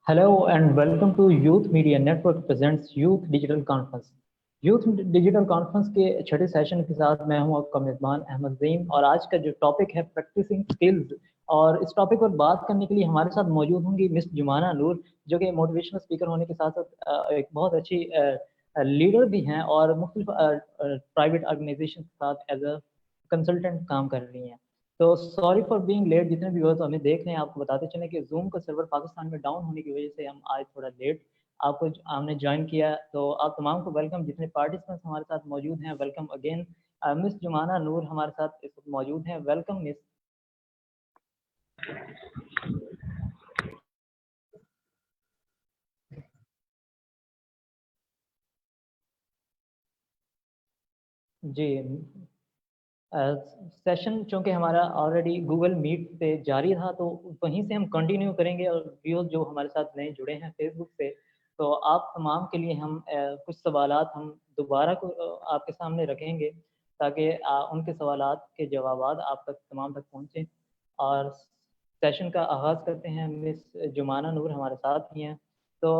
Hello and welcome to Youth Media Network presents Youth Digital Conference। Youth digital conference के छठे session के साथ मैं हूं आपका मेज़बान अहमद ज़ईम और आज का जो टॉपिक है प्रैक्टिसिंग स्किल्स। और इस टॉपिक पर बात करने के लिए हमारे साथ मौजूद होंगी मिस जुमाना नूर, जो कि मोटिवेशनल स्पीकर होने के साथ साथ एक बहुत अच्छी लीडर भी हैं और मुख्तलिफ प्राइवेट ऑर्गेनाइजेशन के साथ एज अ कंसल्टेंट काम कर रही हैं। तो सॉरी फॉर बीइंग लेट, जितने व्यूअर्स हमें देख रहे हैं आपको बताते चलें कि जूम का सर्वर पाकिस्तान में डाउन होने की वजह से हम आज थोड़ा लेट आपको हमने ज्वाइन किया। तो आप तमाम को वेलकम, जितने पार्टिसिपेंट्स हमारे साथ मौजूद हैं वेलकम अगेन। मिस जुमाना नूर हमारे साथ इस वक्त मौजूद हैं, वेलकम मिस। जी, सेशन चूँकि हमारा ऑलरेडी गूगल मीट पे जारी था तो वहीं से हम कंटिन्यू करेंगे। और व्यूअर्स जो हमारे साथ नए जुड़े हैं फेसबुक से, तो आप तमाम के लिए हम कुछ सवालात हम दोबारा आपके सामने रखेंगे ताकि उनके सवालात के जवाबात आप तक तमाम तक पहुँचें। और सेशन का आगाज़ करते हैं। मिस जुमाना नूर हमारे साथ ही हैं। तो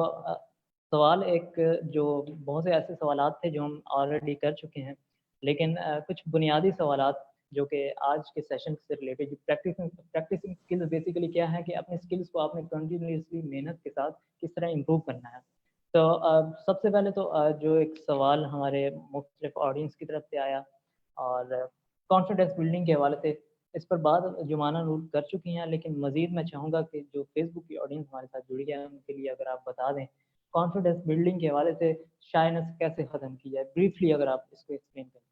सवाल एक, जो बहुत से ऐसे सवालात थे जो हम ऑलरेडी कर चुके हैं, लेकिन कुछ बुनियादी सवालात जो कि आज के सेशन से related, practising practising skills basically क्या है कि अपने स्किल्स को आपने कंटिन्यूसली मेहनत के साथ किस तरह इम्प्रूव करना है। तो सबसे पहले तो जो एक सवाल हमारे मुख्तलिफ ऑडियंस की तरफ से आया और कॉन्फिडेंस बिल्डिंग के हवाले से, इस पर बात जुमाना नूर कर चुकी हैं, लेकिन मज़ीद मैं चाहूँगा कि जो फेसबुक की ऑडियंस हमारे साथ जुड़ी है उनके लिए अगर आप बता दें कॉन्फिडेंस बिल्डिंग के हवाले से शायनेस कैसे ख़त्म की जाए, ब्रीफली अगर आप इसको एक्सप्लेन करें।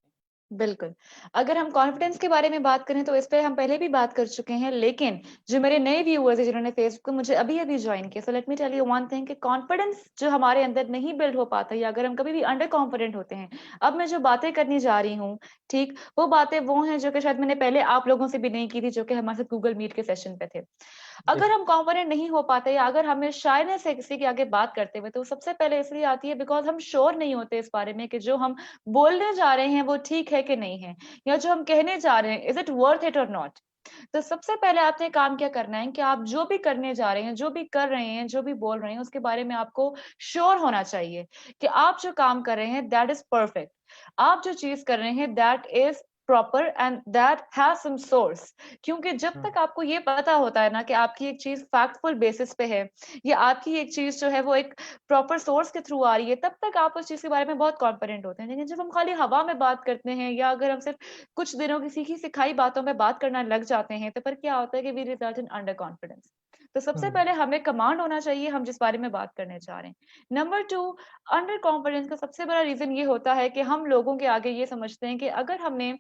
बिल्कुल। अगर हम कॉन्फिडेंस के बारे में बात करें तो इस पे हम पहले भी बात कर चुके हैं, लेकिन जो मेरे नए व्यूअर्स हैं जिन्होंने फेसबुक पे मुझे अभी-अभी जॉइन किया, so let me tell you one thing कि कॉन्फिडेंस जो हमारे अंदर नहीं बिल्ड हो पाता या अगर हम कभी भी अंडर कॉन्फिडेंट होते हैं, अब मैं जो बातें करने जा रही हूँ, ठीक? वो बातें वो हैं जो कि शायद मैंने पहले आप लोगों से भी नहीं की थी, जो कि हमारे साथ गूगल मीट के सेशन पे थे। जी अगर हम कॉन्फिडेंट नहीं हो पाते या अगर हमें शायनेस है किसी के आगे बात करते हुए, तो सबसे पहले इसलिए आती है बिकॉज़ हम श्योर नहीं होते इस बारे में कि जो हम बोलने जा रहे हैं वो ठीक है कि नहीं है, या जो हम कहने जा रहे हैं इज़ इट वर्थ इट और नॉट। तो सबसे पहले आपने काम क्या करना है कि आप जो भी करने जा रहे हैं, जो भी कर रहे हैं, जो भी बोल रहे हैं, उसके बारे में आपको श्योर होना चाहिए कि आप जो काम कर रहे हैं दैट इज़ परफेक्ट। आप जो चीज़ कर रहे हैं that is proper and that has some source. क्योंकि जब हाँ, तक आपको ये पता होता है ना कि आपकी एक चीज़ फैक्टफुल बेसिस पे है या आपकी एक चीज़ जो है वो एक प्रॉपर सोर्स के थ्रू आ रही है, तब तक आप उस चीज़ के बारे में बहुत कॉन्फिडेंट होते हैं। लेकिन जब हम खाली हवा में बात करते हैं या अगर हम सिर्फ कुछ दिनों की सीखी-सिखाई बातों में बात करना लग जाते हैं, तो फिर क्या होता है कि we result in under confidence. तो सबसे हाँ, पहले हमें कमांड होना चाहिए हम जिस बारे में बात करने जा रहे हैं। नंबर 2, अंडर कॉन्फिडेंस का सबसे बड़ा रीज़न ये होता है कि हम लोगों के आगे ये समझते हैं कि अगर हमने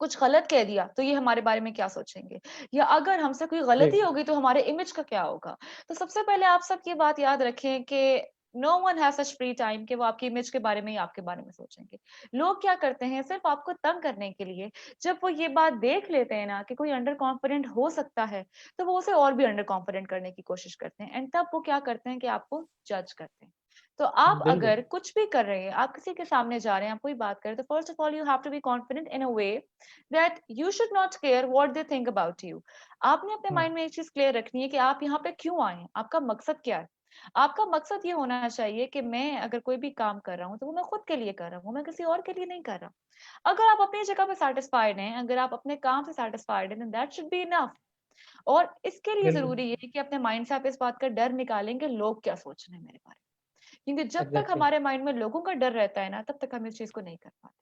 कुछ गलत कह दिया, तो ये हमारे बारे में क्या सोचेंगे? या अगर हमसे कोई जी, गलती हो गई तो हमारे इमेज का क्या होगा? तो सबसे पहले आप सब ये बात याद रखें कि no one has such free time कि वो आपकी इमेज के बारे में या आपके बारे में सोचेंगे। लोग क्या करते हैं सिर्फ़ आपको तंग करने के लिए, जब वो ये बात देख लेते हैं ना कि कोई अंडर कॉन्फिडेंट हो सकता है, तो वो उसे और भी अंडर कॉन्फिडेंट करने की कोशिश करते हैं एंड तब वो क्या करते हैं कि आपको जज करते हैं। तो आप बिल्कुल, अगर कुछ भी कर रहे हैं, आप किसी के सामने जा रहे हैं, आप कोई बात कर रहे हैं, तो first of all you have to be confident in a way that you should not care what they think about you। आपने अपने हाँ, माइंड में एक चीज क्लियर रखनी है कि आप यहाँ पे क्यों आए हैं, आपका मकसद क्या है। आपका मकसद ये होना चाहिए कि मैं अगर कोई भी काम कर रहा हूँ तो वो मैं खुद के लिए कर रहा हूँ, मैं किसी और के लिए नहीं कर रहा। अगर आप अपनी जगह पे सेटिस्फाइड हैं, अगर आप अपने काम से सेटिस्फाइड हैं, दैट शुड बी इनफ। और इसके लिए बिल्कुल, जरूरी है कि अपने माइंड से आप इस बात का डर निकालें कि लोग क्या सोच रहे हैं मेरे बारे में, क्योंकि जब तक एग्ज़ैक्टली, हमारे माइंड में लोगों का डर रहता है ना, तब तक हम इस चीज को नहीं कर पाते।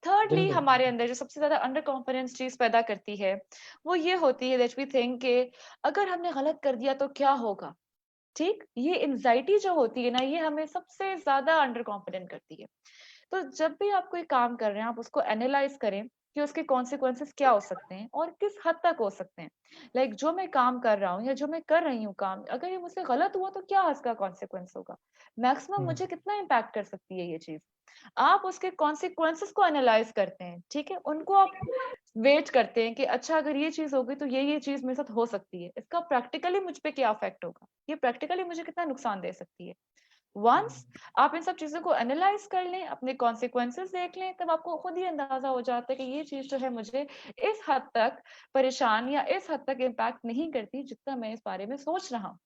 थर्डली बिल्कुल, हमारे अंदर जो सबसे ज्यादा अंडर कॉन्फिडेंस चीज पैदा करती है, वो ये होती है दैट वी थिंक के अगर हमने गलत कर दिया तो क्या होगा। ठीक, ये एंजाइटी जो होती है ना, ये हमें सबसे ज्यादा अंडर कॉन्फिडेंट करती है। तो जब भी आप कोई काम कर रहे हैं, आप उसको एनालाइज करें कि उसके कॉन्सिक्वेंसेस क्या हो सकते हैं और किस हद तक हो सकते हैं। जो मैं काम कर रहा हूँ या जो मैं कर रही हूँ काम, अगर ये मुझसे गलत हुआ तो क्या इसका कॉन्सिक्वेंस होगा, मैक्सिमम हुँ, मुझे कितना इम्पैक्ट कर सकती है ये चीज। आप उसके कॉन्सिक्वेंसेस को एनालाइज करते हैं, ठीक है, उनको आप वेट करते हैं कि अच्छा अगर ये चीज होगी तो ये चीज मेरे साथ हो सकती है, इसका प्रैक्टिकली मुझ पे क्या इफेक्ट होगा, ये प्रैक्टिकली मुझे कितना नुकसान दे सकती है। वंस हुँ, आप इन सब चीजों को एनालाइज कर लें, अपने कॉन्सिक्वेंसेस देख लें, तब आपको खुद ही अंदाजा हो जाता है कि ये चीज जो है मुझे इस हद तक परेशान या इस हद तक इम्पैक्ट नहीं करती जितना मैं इस बारे में सोच रहा हूँ।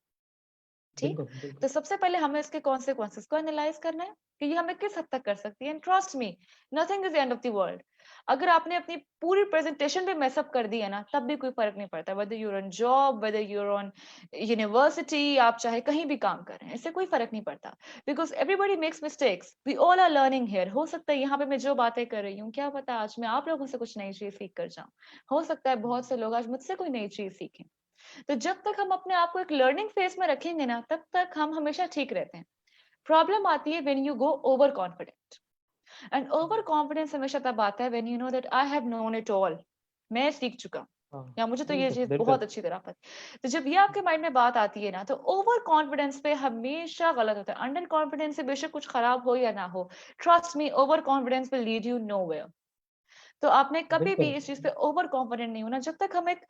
ठीक। बिल्कुल, बिल्कुल। तो सबसे पहले हमें इसके कॉन्सिक्वेंसेस को एनालाइज करना है कि ये हमें किस हद तक कर सकती है। And trust me, nothing is the end of the world. अगर आपने अपनी पूरी प्रेजेंटेशन भी मेसअप कर दी है ना, तब भी कोई फर्क नहीं पड़ता, whether you're on job, whether you're on university, आप चाहे कहीं भी काम कर रहे हैं, इससे कोई फर्क नहीं पड़ता। Because everybody makes mistakes, we all are learning here. हो सकता है यहाँ पे मैं जो बातें कर रही हूँ, क्या पता आज मैं आप लोगों से कुछ नई चीज सीख कर जाऊं। हो सकता है बहुत से लोग आज मुझसे कोई नई चीज सीखें। तो जब तक हम अपने आप को एक लर्निंग फेज में रखेंगे ना, तब तक हम हमेशा ठीक रहते हैं। प्रॉब्लम आती है when you go over confident. And over confidence हमेशा तब आता है when you know that I have known it all, मैं सीख चुका हूं, हाँ, या मुझे तो ये बिल्कुल, चीज बिल्कुल। बहुत अच्छी तरह पता है। तो जब ये आपके माइंड में बात आती है ना, तो ओवर कॉन्फिडेंस पे हमेशा गलत होता है। अंडर कॉन्फिडेंस से बेशक कुछ खराब हो या ना हो, trust me, over confidence will lead you nowhere. तो आपने कभी भी बिल्कुल, इस चीज पे ओवर कॉन्फिडेंट नहीं होना। जब तक हम एक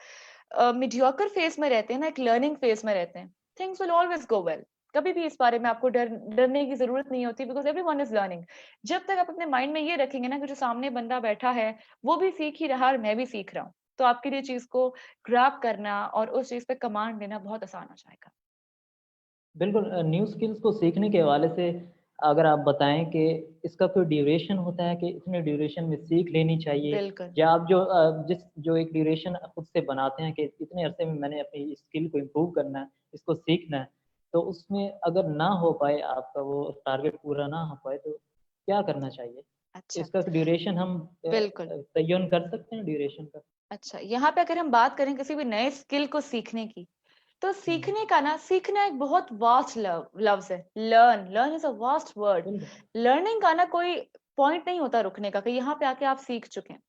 मीडियोकर फेज में रहते हैं ना, एक लर्निंग फेज में रहते हैं, things will always go well. कभी भी इस बारे में आपको डरने की जरूरत नहीं होती, बिकॉज एवरीवन इज लर्निंग। जब तक आप अपने माइंड में ये रखेंगे ना कि जो सामने बंदा बैठा है वो भी सीख ही रहा है और मैं भी सीख रहा हूँ, तो आपके लिए चीज को ग्रैब करना और उस चीज पे कमांड लेना बहुत आसान हो जाएगा। बिल्कुल। न्यू स्किल्स को सीखने के हवाले से अगर आप बताएँ कि इसका कोई ड्यूरेशन होता है कि इतने ड्यूरेशन में सीख लेनी चाहिए, बिल्कुल। या आप जो एक ड्यूरेशन खुद से बनाते हैं कि इतने अरसे में मैंने अपनी स्किल को इम्प्रूव करना है, इसको सीखना है, तो उसमें अगर ना हो पाए, आपका वो टारगेट पूरा ना हो पाए, तो क्या करना चाहिए? अच्छा। इसका ड्यूरेशन हम बिल्कुल। तय्युन कर सकते हैं ड्यूरेशन का? अच्छा, यहाँ पे अगर हम बात करें किसी भी नए स्किल को सीखने की, तो हुँ, सीखने का ना, सीखना एक बहुत वास्ट लफ्ज है। Learn, learn is a vast word. बिल्कुल। लर्निंग का ना कोई पॉइंट नहीं होता रुकने का कि यहाँ पे आके आप सीख चुके हैं।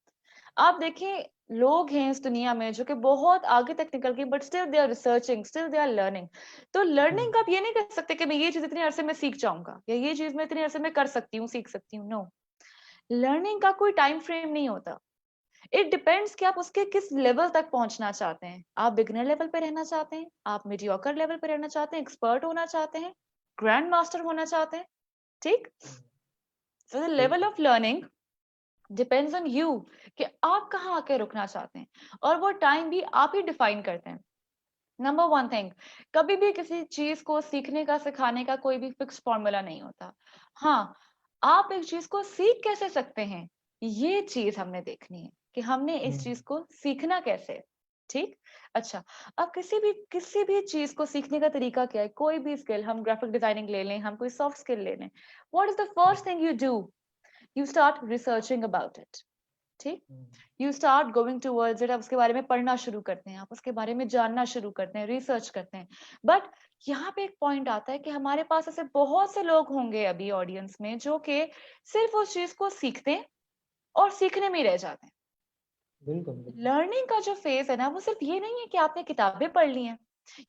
आप देखिए, लोग हैं इस दुनिया में जो कि बहुत आगे तक निकल गए, but still they are researching, still they are learning. तो हुँ, लर्निंग का आप ये नहीं कह सकते कि मैं ये चीज इतने अरसे में सीख जाऊंगा, या ये चीज मैं इतने अरसे में कर सकती हूँ, सीख सकती हूँ। नो, लर्निंग का कोई टाइम फ्रेम नहीं होता। इट डिपेंड्स कि आप उसके किस लेवल तक पहुंचना चाहते हैं। आप बिगिनर लेवल पे रहना चाहते हैं, आप मीडियोकर लेवल पे रहना चाहते हैं, एक्सपर्ट होना चाहते हैं, ग्रैंड मास्टर होना चाहते हैं। ठीक। हुँ, सो द लेवल बिल्कुल। Of learning depends on you, कि आप कहाँ आके रुकना चाहते हैं, और वो टाइम भी आप ही डिफाइन करते हैं। नंबर वन थिंग, कभी भी किसी चीज को सीखने का, सिखाने का कोई भी फिक्स फॉर्मूला नहीं होता। हाँ, आप एक चीज को सीख कैसे सकते हैं, ये चीज हमने देखनी है कि हमने हुँ, इस चीज को सीखना कैसे है। ठीक। अच्छा, अब किसी भी चीज को सीखने का तरीका क्या है। कोई भी स्किल, हम ग्राफिक डिजाइनिंग ले लें, हम कोई सॉफ्ट स्किल ले लें, what is the hmm, first thing you do? You start researching about it. ठीक। Hmm, you start going towards it, आप उसके बारे में पढ़ना शुरू करते हैं, आप उसके बारे में जानना शुरू करते हैं, रिसर्च करते हैं। बट यहाँ पे एक पॉइंट आता है कि हमारे पास ऐसे बहुत से लोग होंगे अभी ऑडियंस में जो कि सिर्फ उस चीज को सीखते हैं और सीखने में ही रह जाते हैं। बिल्कुल, बिल्कुल। लर्निंग का जो फेज है ना, वो सिर्फ ये नहीं है कि आपने किताबें पढ़ ली हैं,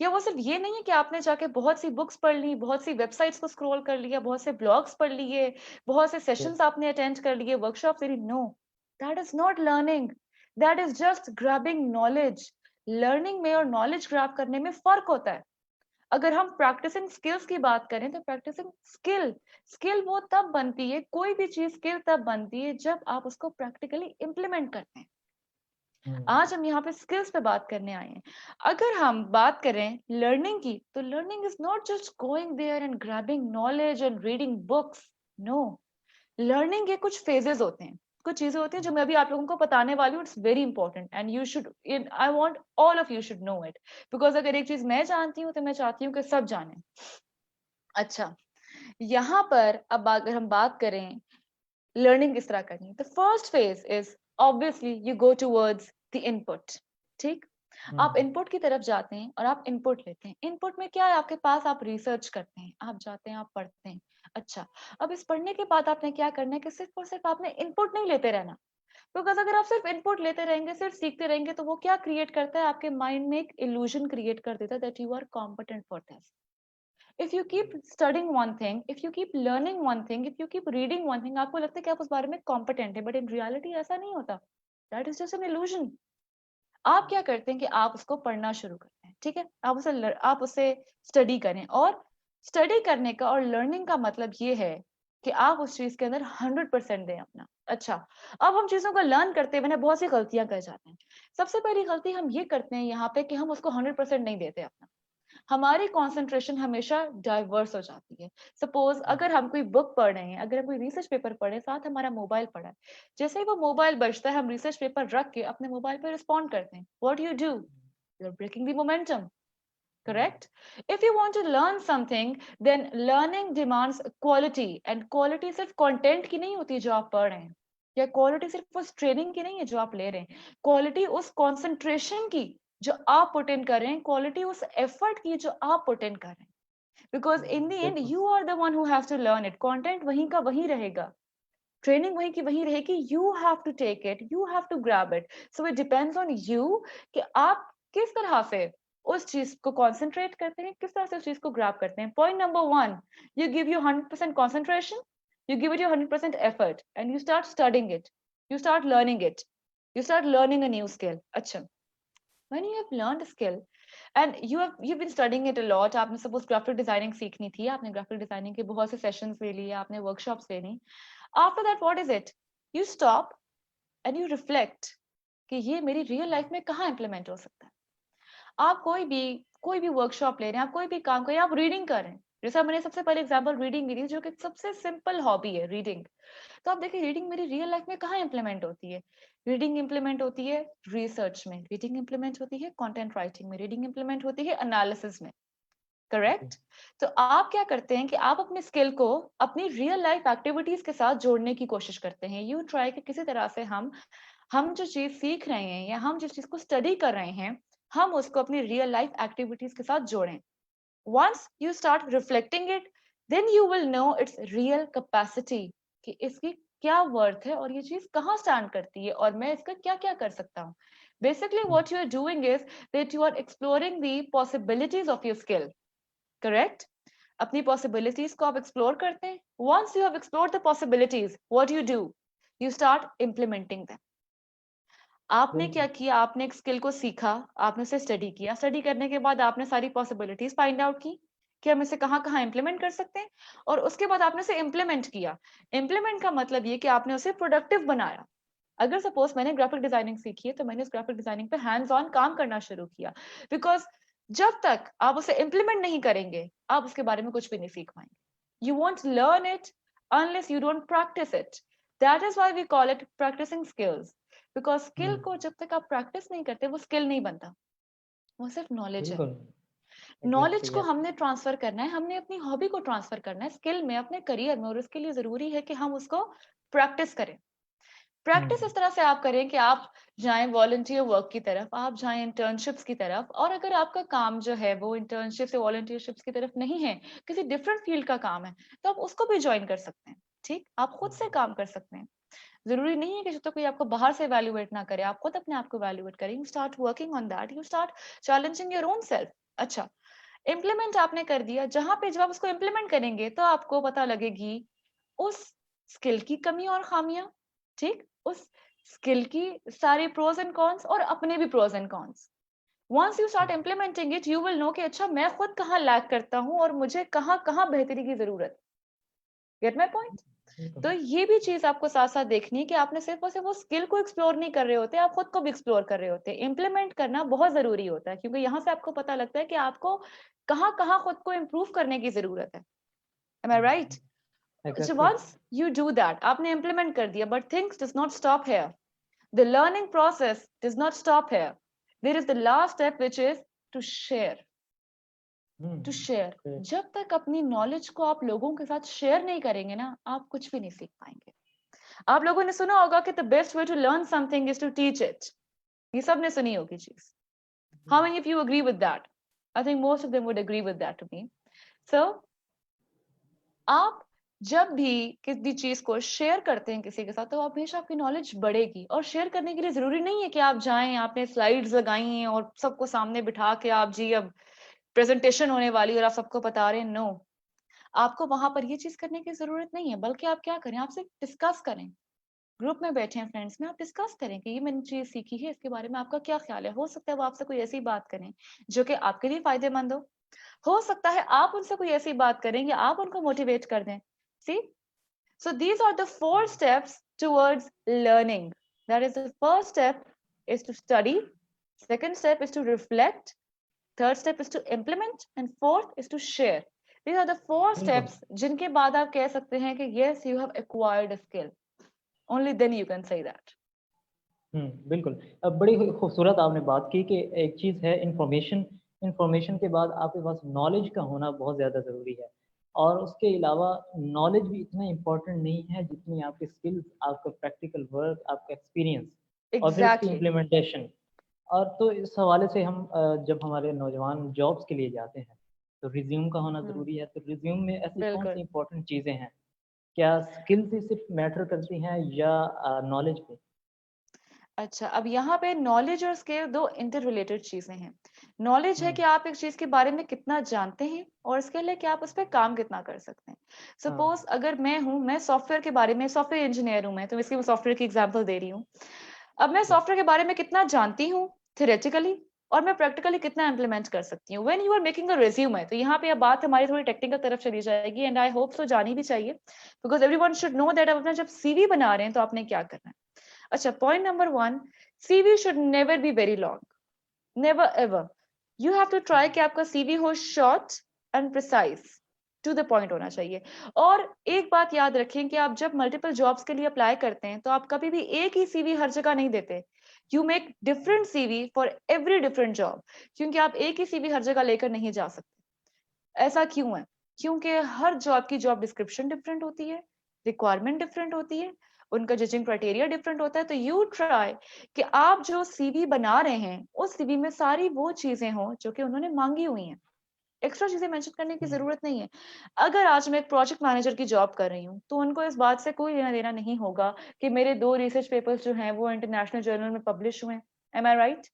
या वो सिर्फ ये नहीं है कि आपने जाके बहुत सी बुक्स पढ़ ली, बहुत सी वेबसाइट्स को स्क्रॉल कर लिया, बहुत से ब्लॉग्स पढ़ लिए, बहुत से यस, सेशंस आपने अटेंड कर लिए, वर्कशॉप दे ली। No, that is not learning, that is just grabbing knowledge. Learning में और नॉलेज ग्रैब करने में फर्क होता है। अगर हम प्रैक्टिसिंग स्किल्स की बात करें, तो प्रैक्टिसिंग स्किल, स्किल वो तब बनती है, कोई भी चीज स्किल तब बनती है जब आप उसको प्रैक्टिकली इम्प्लीमेंट करते हैं। हुँ, आज हम यहाँ पे स्किल्स पे बात करने आए हैं। अगर हम बात करें लर्निंग की, तो learning is not just going there and grabbing knowledge and reading books. No, learning के कुछ फेजेस होते हैं, कुछ चीजें होती हैं जो मैं अभी आप लोगों को बताने वाली हूँ। It's very important and you should, I want all of you should no it, because अगर एक चीज मैं जानती हूँ तो मैं चाहती हूँ कि सब जाने। अच्छा, यहाँ पर अब अगर हम बात करें लर्निंग किस तरह करनी है, तो first phase is obviously you go towards the input. ठीक। हुँ, आप इनपुट की तरफ जाते हैं और आप इनपुट लेते हैं। इनपुट में क्या है आपके पास, आप रिसर्च करते हैं, आप जाते हैं, आप पढ़ते हैं। अच्छा, अब इस पढ़ने के बाद आपने क्या करना है कि सिर्फ और सिर्फ आपने इनपुट नहीं लेते रहना। बिकॉज अगर आप सिर्फ इनपुट लेते रहेंगे, सिर्फ सीखते रहेंगे, तो वो क्या क्रिएट करता है, आपके माइंड में एक इल्यूजन क्रिएट कर देता है that you are competent for this. if you keep studying one thing, if you keep learning one thing, if you keep reading one thing, आपको लगता है कि आप उस बारे में competent है, but in reality ऐसा नहीं होता। That is just an illusion। आप क्या करते हैं कि आप उसको पढ़ना शुरू करते हैं। ठीक है, आप उसे स्टडी करें, और स्टडी करने का और लर्निंग का मतलब ये है कि आप उस चीज के अंदर 100% दें अपना। अच्छा, अब हम चीजों को लर्न करते हुए ना बहुत सी गलतियां कर जाते हैं। सबसे पहली गलती हम ये करते हैं यहाँ पे कि हम उसको 100% नहीं देते अपना। हमारी कंसंट्रेशन हमेशा डाइवर्स हो जाती है। सपोज अगर हम कोई बुक पढ़ रहे हैं, अगर हम कोई रिसर्च पेपर पढ़ रहे हैं, साथ हमारा मोबाइल पड़ा है, जैसे ही वो मोबाइल बजता है हम रिसर्च पेपर रख के अपने मोबाइल पे रिस्पॉन्ड करते हैं। What you do, you are breaking the momentum, correct? If you want to learn something, then learning demands quality, and quality सिर्फ content की नहीं होती जो आप पढ़ रहे हैं, या quality सिर्फ उस training की नहीं है जो आप ले रहे हैं, quality उस concentration की जो आप put in कर रहे हैं, quality उस effort की जो आप put in कर रहे हैं, because in the end बिल्कुल you are the one who has to learn it, content वहीं का वहीं रहेगा, training वहीं की वहीं रहेगी, you have to take it, you have to grab it, so it depends on you कि आप किस तरह से उस चीज को concentrate करते हैं, किस तरह से उस चीज को grab करते हैं. Point number 1, you give your 100% concentration, you give it your 100% effort, and you start studying it, you start learning it, you start learning a new skill. अच्छा, when you have learned a skill and you've been studying it a lot, आपने suppose graphic designing सीखनी थी, आपने graphic designing के बहुत से sessions ले लिए, आपने workshops ले ली. After that, what is it? You stop and you reflect कि ये मेरी real life में कहाँ implement हो सकता है. आप कोई भी वर्कशॉप ले रहे हैं, आप कोई भी काम कर रहे हैं, आप रीडिंग कर रहे हैं, जैसा मैंने सबसे पहले एग्जांपल रीडिंग ली थी जो कि सबसे सिंपल हॉबी है रीडिंग. तो आप देखिए रीडिंग मेरी रियल लाइफ में कहाँ इंप्लीमेंट होती है. रीडिंग इंप्लीमेंट होती है रिसर्च में, रीडिंग इंप्लीमेंट होती है कंटेंट राइटिंग में, रीडिंग इंप्लीमेंट होती है एनालिसिस में, करेक्ट. तो आप क्या करते हैं कि आप अपने स्किल को अपनी रियल लाइफ एक्टिविटीज के साथ जोड़ने की कोशिश करते हैं. यू ट्राई कि किसी तरह से हम जो चीज सीख रहे हैं या हम जिस चीज को स्टडी कर रहे हैं हम उसको अपनी रियल लाइफ एक्टिविटीज के साथ जोड़ें. once you start reflecting it, then you will know its real capacity कि इसकी क्या वर्थ है और ये चीज कहाँ स्टैंड करती है और मैं इसका क्या क्या कर सकता हूँ. Basically what you are doing is that you are exploring the possibilities of your skill, correct? अपनी possibilities को आप explore करते हैं. Once you have explored the possibilities, what do? You start implementing them. आपने क्या किया, आपने एक स्किल को सीखा, आपने उसे स्टडी किया, स्टडी करने के बाद आपने सारी पॉसिबिलिटीज फाइंड आउट की कि हम इसे कहाँ कहाँ इंप्लीमेंट कर सकते हैं, और उसके बाद आपने उसे इंप्लीमेंट किया. इंप्लीमेंट का मतलब ये कि आपने उसे प्रोडक्टिव बनाया. अगर सपोज मैंने ग्राफिक डिजाइनिंग सीखी है तो मैंने उस ग्राफिक डिजाइनिंग पे हैंड्स ऑन काम करना शुरू किया, बिकॉज जब तक आप उसे इंप्लीमेंट नहीं करेंगे आप उसके बारे में कुछ भी नहीं सीख पाएंगे. You won't learn it unless you don't practise it. That is why we call it practising skills, because skill को जब तक आप प्रैक्टिस नहीं करते वो स्किल नहीं बनता, वो सिर्फ नॉलेज है. नॉलेज को हमने ट्रांसफर करना है, हमने अपनी हॉबी को ट्रांसफर करना है स्किल में, अपने करियर में, और इसके लिए जरूरी है कि हम उसको प्रैक्टिस करें. प्रैक्टिस इस तरह से आप करें कि आप जाएं वॉलंटियर वर्क की तरफ, आप जाएं इंटर्नशिप्स की तरफ, और अगर आपका काम जो है वो इंटर्नशिप से वॉलंटियरशिप्स की तरफ नहीं है, किसी डिफरेंट फील्ड का काम है, तो आप उसको भी ज्वाइन कर सकते हैं. ठीक, आप खुद से काम कर सकते हैं. जरूरी नहीं है कि जब तक कोई आपको बाहर से इवैल्यूएट ना करे, आप खुद अपने आप को इवैल्यूएट करें. You start working on that, you start challenging your own self. अच्छा, इम्प्लीमेंट आपने कर दिया, जहां पे जब आप उसको इम्प्लीमेंट करेंगे तो आपको पता लगेगी उस स्किल की कमी और खामियां. ठीक, उस स्किल की सारे प्रोज एंड कॉन्स और अपने भी pros and cons. Once you start implementing it you will know कि अच्छा मैं खुद कहाँ लैक करता हूँ और मुझे कहाँ कहाँ बेहतरी की जरूरत. Get my point? तो ये भी चीज आपको साथ साथ देखनी है कि आपने सिर्फ और सिर्फ वो स्किल को एक्सप्लोर नहीं कर रहे होते, आप खुद को भी एक्सप्लोर कर रहे होते हैं. इम्प्लीमेंट करना बहुत जरूरी होता है क्योंकि यहाँ से आपको पता लगता है कि आपको कहाँ कहाँ खुद को इम्प्रूव करने की जरूरत है. Am I right? So once you do that, आपने इम्प्लीमेंट कर दिया, but things does not stop here. The learning process does not stop here. There is the last step which is to share. To share. जब तक अपनी knowledge को आप लोगों के साथ शेयर नहीं करेंगे ना, आप कुछ भी नहीं सीख पाएंगे. आप लोगों ने सुना होगा कि the best way to learn something is to teach it. ये सब ने सुनी होगी चीज. How many of you agree with that? I think most of them would agree with that to me. So आप जब भी किसी चीज को शेयर करते हैं किसी के साथ तो हमेशा आपकी नॉलेज बढ़ेगी. और शेयर करने के लिए जरूरी नहीं है कि आप जाएं, आपने स्लाइड्स लगाई हैं और सबको सामने बिठा के आप जी अब प्रेजेंटेशन होने वाली और आप सबको बता रहे हैं. नो, आपको वहां पर ये चीज करने की जरूरत नहीं है, बल्कि आप क्या करें, आपसे डिस्कस करें. ग्रुप में बैठे हैं फ्रेंड्स में, आप डिस्कस करें कि ये मैंने चीज सीखी है, इसके बारे में आपका क्या ख्याल है. हो सकता है वो आपसे कोई ऐसी बात करें जो कि आपके लिए फायदेमंद हो सकता है आप उनसे कोई ऐसी बात करें या आप उनको मोटिवेट कर दें. See, so these are the 4 steps towards learning. That is, the first step is to study, second step is to reflect, third step is to implement, and fourth is to share. These are the four बिल्कुल। steps जिनके बाद आप कह सकते हैं कि yes, you have acquired a skill. Only then you can say that. बिल्कुल। बड़ी खूबसूरत आपने बात की कि एक चीज़ है इन्फॉर्मेशन, इन्फॉर्मेशन के बाद आपके पास नॉलेज का होना बहुत ज़्यादा ज़रूरी है और उसके अलावा नॉलेज भी इतना इम्पोर्टेंट नहीं है जितनी आपकी स्किल्स, आपका प्रैक्टिकल वर्क, आपका एक्सपीरियंस और फिर उसकी Exactly. इम्प्लीमेंटेशन। और तो इस हवाले से हम जब हमारे नौजवान जॉब्स के लिए जाते हैं, तो रिज़्यूम का होना हम्म, ज़रूरी है। तो रिज़्यूम में ऐसी कौन-सी बिल्कुल। इम्पोर्टेंट चीज़ें हैं? क्या स्किल्स ही सिर्फ़ मैटर करती हैं या नॉलेज भी? अच्छा, अब यहाँ पे नॉलेज और स्किल दो इंटर रिलेटेड चीजें हैं। नॉलेज है हुँ, कि आप एक चीज के बारे में कितना जानते हैं, और स्किल है कि आप उस पर काम कितना कर सकते हैं। हाँ, सपोज अगर मैं सॉफ्टवेयर के बारे में, सॉफ्टवेयर इंजीनियर हूँ मैं, तो इसलिए मैं सॉफ्टवेयर की एग्जांपल दे रही हूँ। अब मैं जी, सॉफ्टवेयर के बारे में कितना जानती हूँ थियोरेटिकली, और मैं प्रैक्टिकली कितना इम्प्लीमेंट कर सकती हूँ। When you are making a resume, तो यहाँ पे अब बात हमारी थोड़ी टेक्निकल तरफ चली जाएगी, एंड आई होप सो जानी भी चाहिए, because everyone should know that आप अपना जब सीवी बना रहे हैं तो आपने क्या करना है। अच्छा, point number one, CV should never be very long, never ever. You have to try कि आपका सीवी हो short and precise, to the point होना चाहिए। और एक बात याद रखें कि आप जब मल्टीपल जॉब्स के लिए अप्लाई करते हैं तो आप कभी भी एक ही सीवी हर जगह नहीं देते। You make different CV for every different job, क्योंकि आप एक ही सीवी हर जगह लेकर नहीं जा सकते। ऐसा क्यों है? क्योंकि हर जॉब की जॉब डिस्क्रिप्शन डिफरेंट होती है, रिक्वायरमेंट डिफरेंट होती है, उनका जजिंग क्राइटेरिया डिफरेंट होता है। तो यू ट्राई कि आप जो सीवी बना रहे हैं उस सीवी में सारी वो चीजें हों जो कि उन्होंने मांगी हुई हैं। एक्स्ट्रा चीजें मेंशन करने की हुँ, जरूरत नहीं है। अगर आज मैं एक प्रोजेक्ट मैनेजर की जॉब कर रही हूँ तो उनको इस बात से कोई लेना देना नहीं होगा कि मेरे 2 रिसर्च पेपर्स जो हैं वो इंटरनेशनल जर्नल में पब्लिश हुए हैं। एम आई राइट?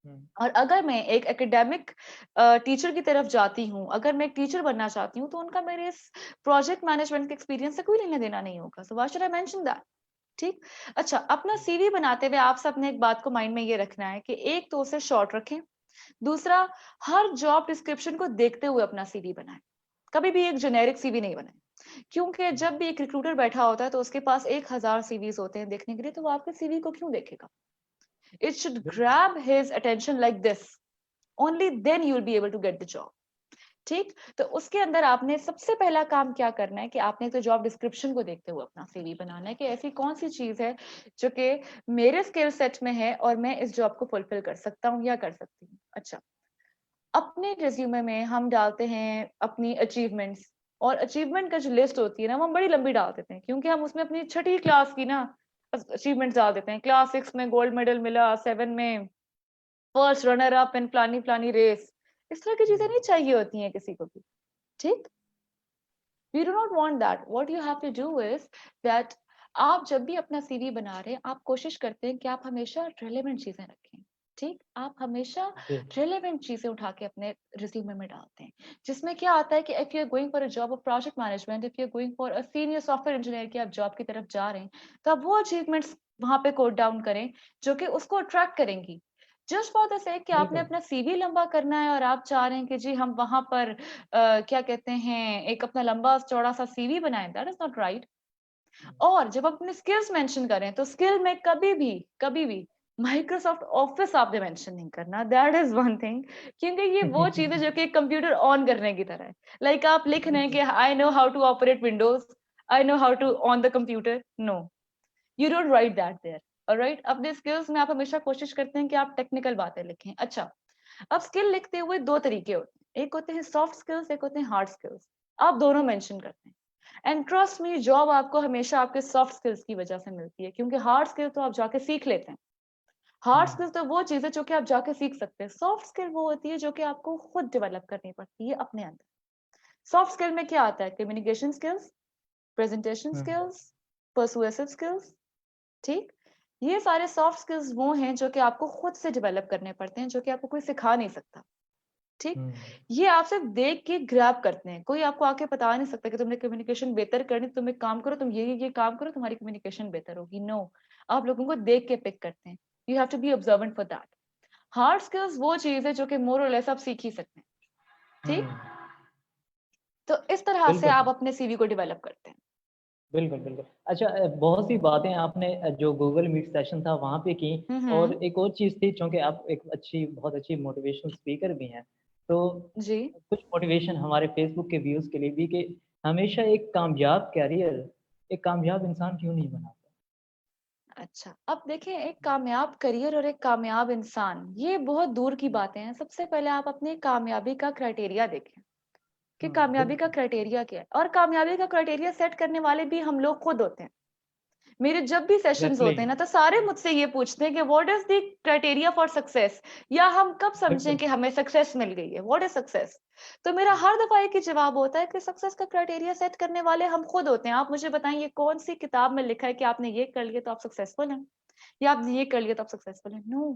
हुँ, और अगर मैं एक एकेडमिक टीचर की तरफ जाती हूँ, अगर मैं एक टीचर बनना चाहती हूँ, तो उनका मेरे इस प्रोजेक्ट मैनेजमेंट के एक्सपीरियंस से कोई लेना देना नहीं होगा। So why should I mention that? ठीक। अच्छा, अपना सीवी बनाते हुए आप सबने एक बात को माइंड में ये रखना है कि एक तो उसे शॉर्ट रखें, दूसरा हर जॉब डिस्क्रिप्शन को देखते हुए अपना सीवी बनाएं। कभी भी एक जेनेरिक सीवी नहीं बनाएं, क्योंकि हुँ, जब भी एक रिक्रूटर बैठा होता है तो उसके पास 1000 सीवीज होते हैं देखने के लिए, तो वो आपके सीवी को क्यों देखेगा? इट शुड बिल्कुल, grab his attention like this, only then you will be able to get the job. ठीक। तो उसके अंदर आपने सबसे पहला काम क्या करना है कि आपने तो जॉब डिस्क्रिप्शन को देखते हुए अपना सीवी बनाना है कि ऐसी कौन सी चीज है जो कि मेरे स्किल सेट में है और मैं इस जॉब को फुलफिल कर सकता हूँ या कर सकती हूँ। अच्छा, अपने रिज्यूमे में हम डालते हैं अपनी अचीवमेंट्स, और अचीवमेंट का जो लिस्ट होती है ना वो हम बड़ी लंबी डाल देते हैं, क्योंकि हम उसमें अपनी छठी क्लास की ना अचीवमेंट्स डाल देते हैं। क्लास 6 में गोल्ड मेडल मिला, 7 में फर्स्ट रनर अप इन फलानी फलानी रेस। इस तरह की चीजें हुँ, नहीं चाहिए होती हैं किसी को भी। ठीक। We do not want that. What you have to do is that आप जब भी अपना सीवी बना रहे हैं आप कोशिश करते हैं कि आप हमेशा रेलेवेंट चीजें रखें। ठीक। आप हमेशा जी, रेलेवेंट चीजें उठा के अपने रिज्यूमे में डालते हैं, जिसमें क्या आता है कि if you are going for a job of project management, if you are going for a senior software engineer की आप जॉब की तरफ जा रहे हैं, तो आप वो अचीवमेंट्स वहां पे कोट डाउन करें जो कि उसको अट्रैक्ट करेंगी। जस्ट फॉर द सेक कि आपने बिल्कुल, अपना सीवी लंबा करना है और आप चाह रहे हैं कि जी हम वहां पर क्या कहते हैं, एक अपना लंबा चौड़ा सा सीवी बनाएं, दैट इज नॉट राइट। हुँ, और जब अपने स्किल्स मेंशन करें तो स्किल में कभी भी माइक्रोसॉफ्ट ऑफिस आपने मेंशन नहीं करना, दैट इज वन थिंग। क्योंकि ये वो चीज है जो कि कंप्यूटर ऑन करने की तरह है। लाइक आप लिख रहे हैं कि बिल्कुल, I know how to operate Windows, I know how to on the computer. No, you don't write that there. Alright, अपने स्किल्स में आप हमेशा कोशिश करते हैं कि आप टेक्निकल बातें लिखें। अच्छा, अब स्किल लिखते हुए दो तरीके होते हैं, एक होते हैं सॉफ्ट स्किल्स, एक होते हैं हार्ड स्किल्स। आप दोनों मेंशन करते हैं, एंड ट्रस्ट मी जॉब आपको हमेशा आपके सॉफ्ट स्किल्स की वजह से मिलती है, क्योंकि हार्ड स्किल तो आप जाके सीख लेते हैं। हुँ, हार्ड स्किल तो वो चीज है जो कि आप जाके सीख सकते हैं, सॉफ्ट स्किल वो होती है जो कि आपको खुद डेवलप करनी पड़ती है अपने अंदर। सॉफ्ट स्किल में क्या आता है? कम्युनिकेशन स्किल्स, प्रेजेंटेशन हुँ, स्किल्स, परसुएसिव स्किल्स। ठीक। ये सारे सॉफ्ट स्किल्स वो हैं जो कि आपको खुद से डेवलप करने पड़ते हैं, जो कि आपको कोई सिखा नहीं सकता। ठीक। हुँ, ये आप सिर्फ देख के ग्रैब करते हैं, कोई आपको आके बता नहीं सकता कि तुमने कम्युनिकेशन बेहतर करनी, तुम एक काम करो, तुम ये काम करो, तुम्हारी कम्युनिकेशन बेहतर होगी। नो, आप लोगों को देख के पिक करते हैं। You have to be observant for that. Hard skills वो चीज है जो कि मोर और लेस आप सीख ही सकते हैं। हुँ, ठीक। तो इस तरह से बिल्कुल। आप अपने सीवी को डेवलप करते हैं। बिल्कुल, बिल्कुल। अच्छा बहुत सी बातें आपने जो गूगल मीट सेशन था वहाँ पे की और हम्म। एक और चीज़ थी चूँकि आप एक बहुत अच्छी मोटिवेशनल स्पीकर भी हैं, तो जी। कुछ मोटिवेशन हमारे फ़ेसबुक के व्यूज़ के लिए भी कि हमेशा एक कामयाब करियर, एक कामयाब इंसान क्यों नहीं बनाता? अच्छा, अब देखिए एक कामयाब करियर और एक कामयाब इंसान, ये बहुत दूर की हुँ, बातें हैं। सबसे पहले आप अपनी कामयाबी का क्राइटेरिया देखें, कि हुँ, कामयाबी का बिल्कुल, क्राइटेरिया क्या है? और कामयाबी का क्राइटेरिया सेट करने वाले भी हम लोग खुद होते हैं। मेरे जब भी सेशंस एग्ज़ैक्टली, होते हैं ना, तो सारे मुझसे ये पूछते हैं कि what is the criteria for success, या हम कब समझें बिल्कुल। कि हमें सक्सेस मिल गई है, व्हाट इज़ सक्सेस? तो मेरा हुँ, हर दफ़ा एक ही जवाब होता है कि सक्सेस का क्राइटेरिया सेट करने वाले हम खुद होते हैं। आप मुझे बताइए कौन-सी किताब में लिखा है कि आपने ये कर लिया तो आप सक्सेसफुल हैं, या आपने ये कर लिया तो आप सक्सेसफुल हैं? नो।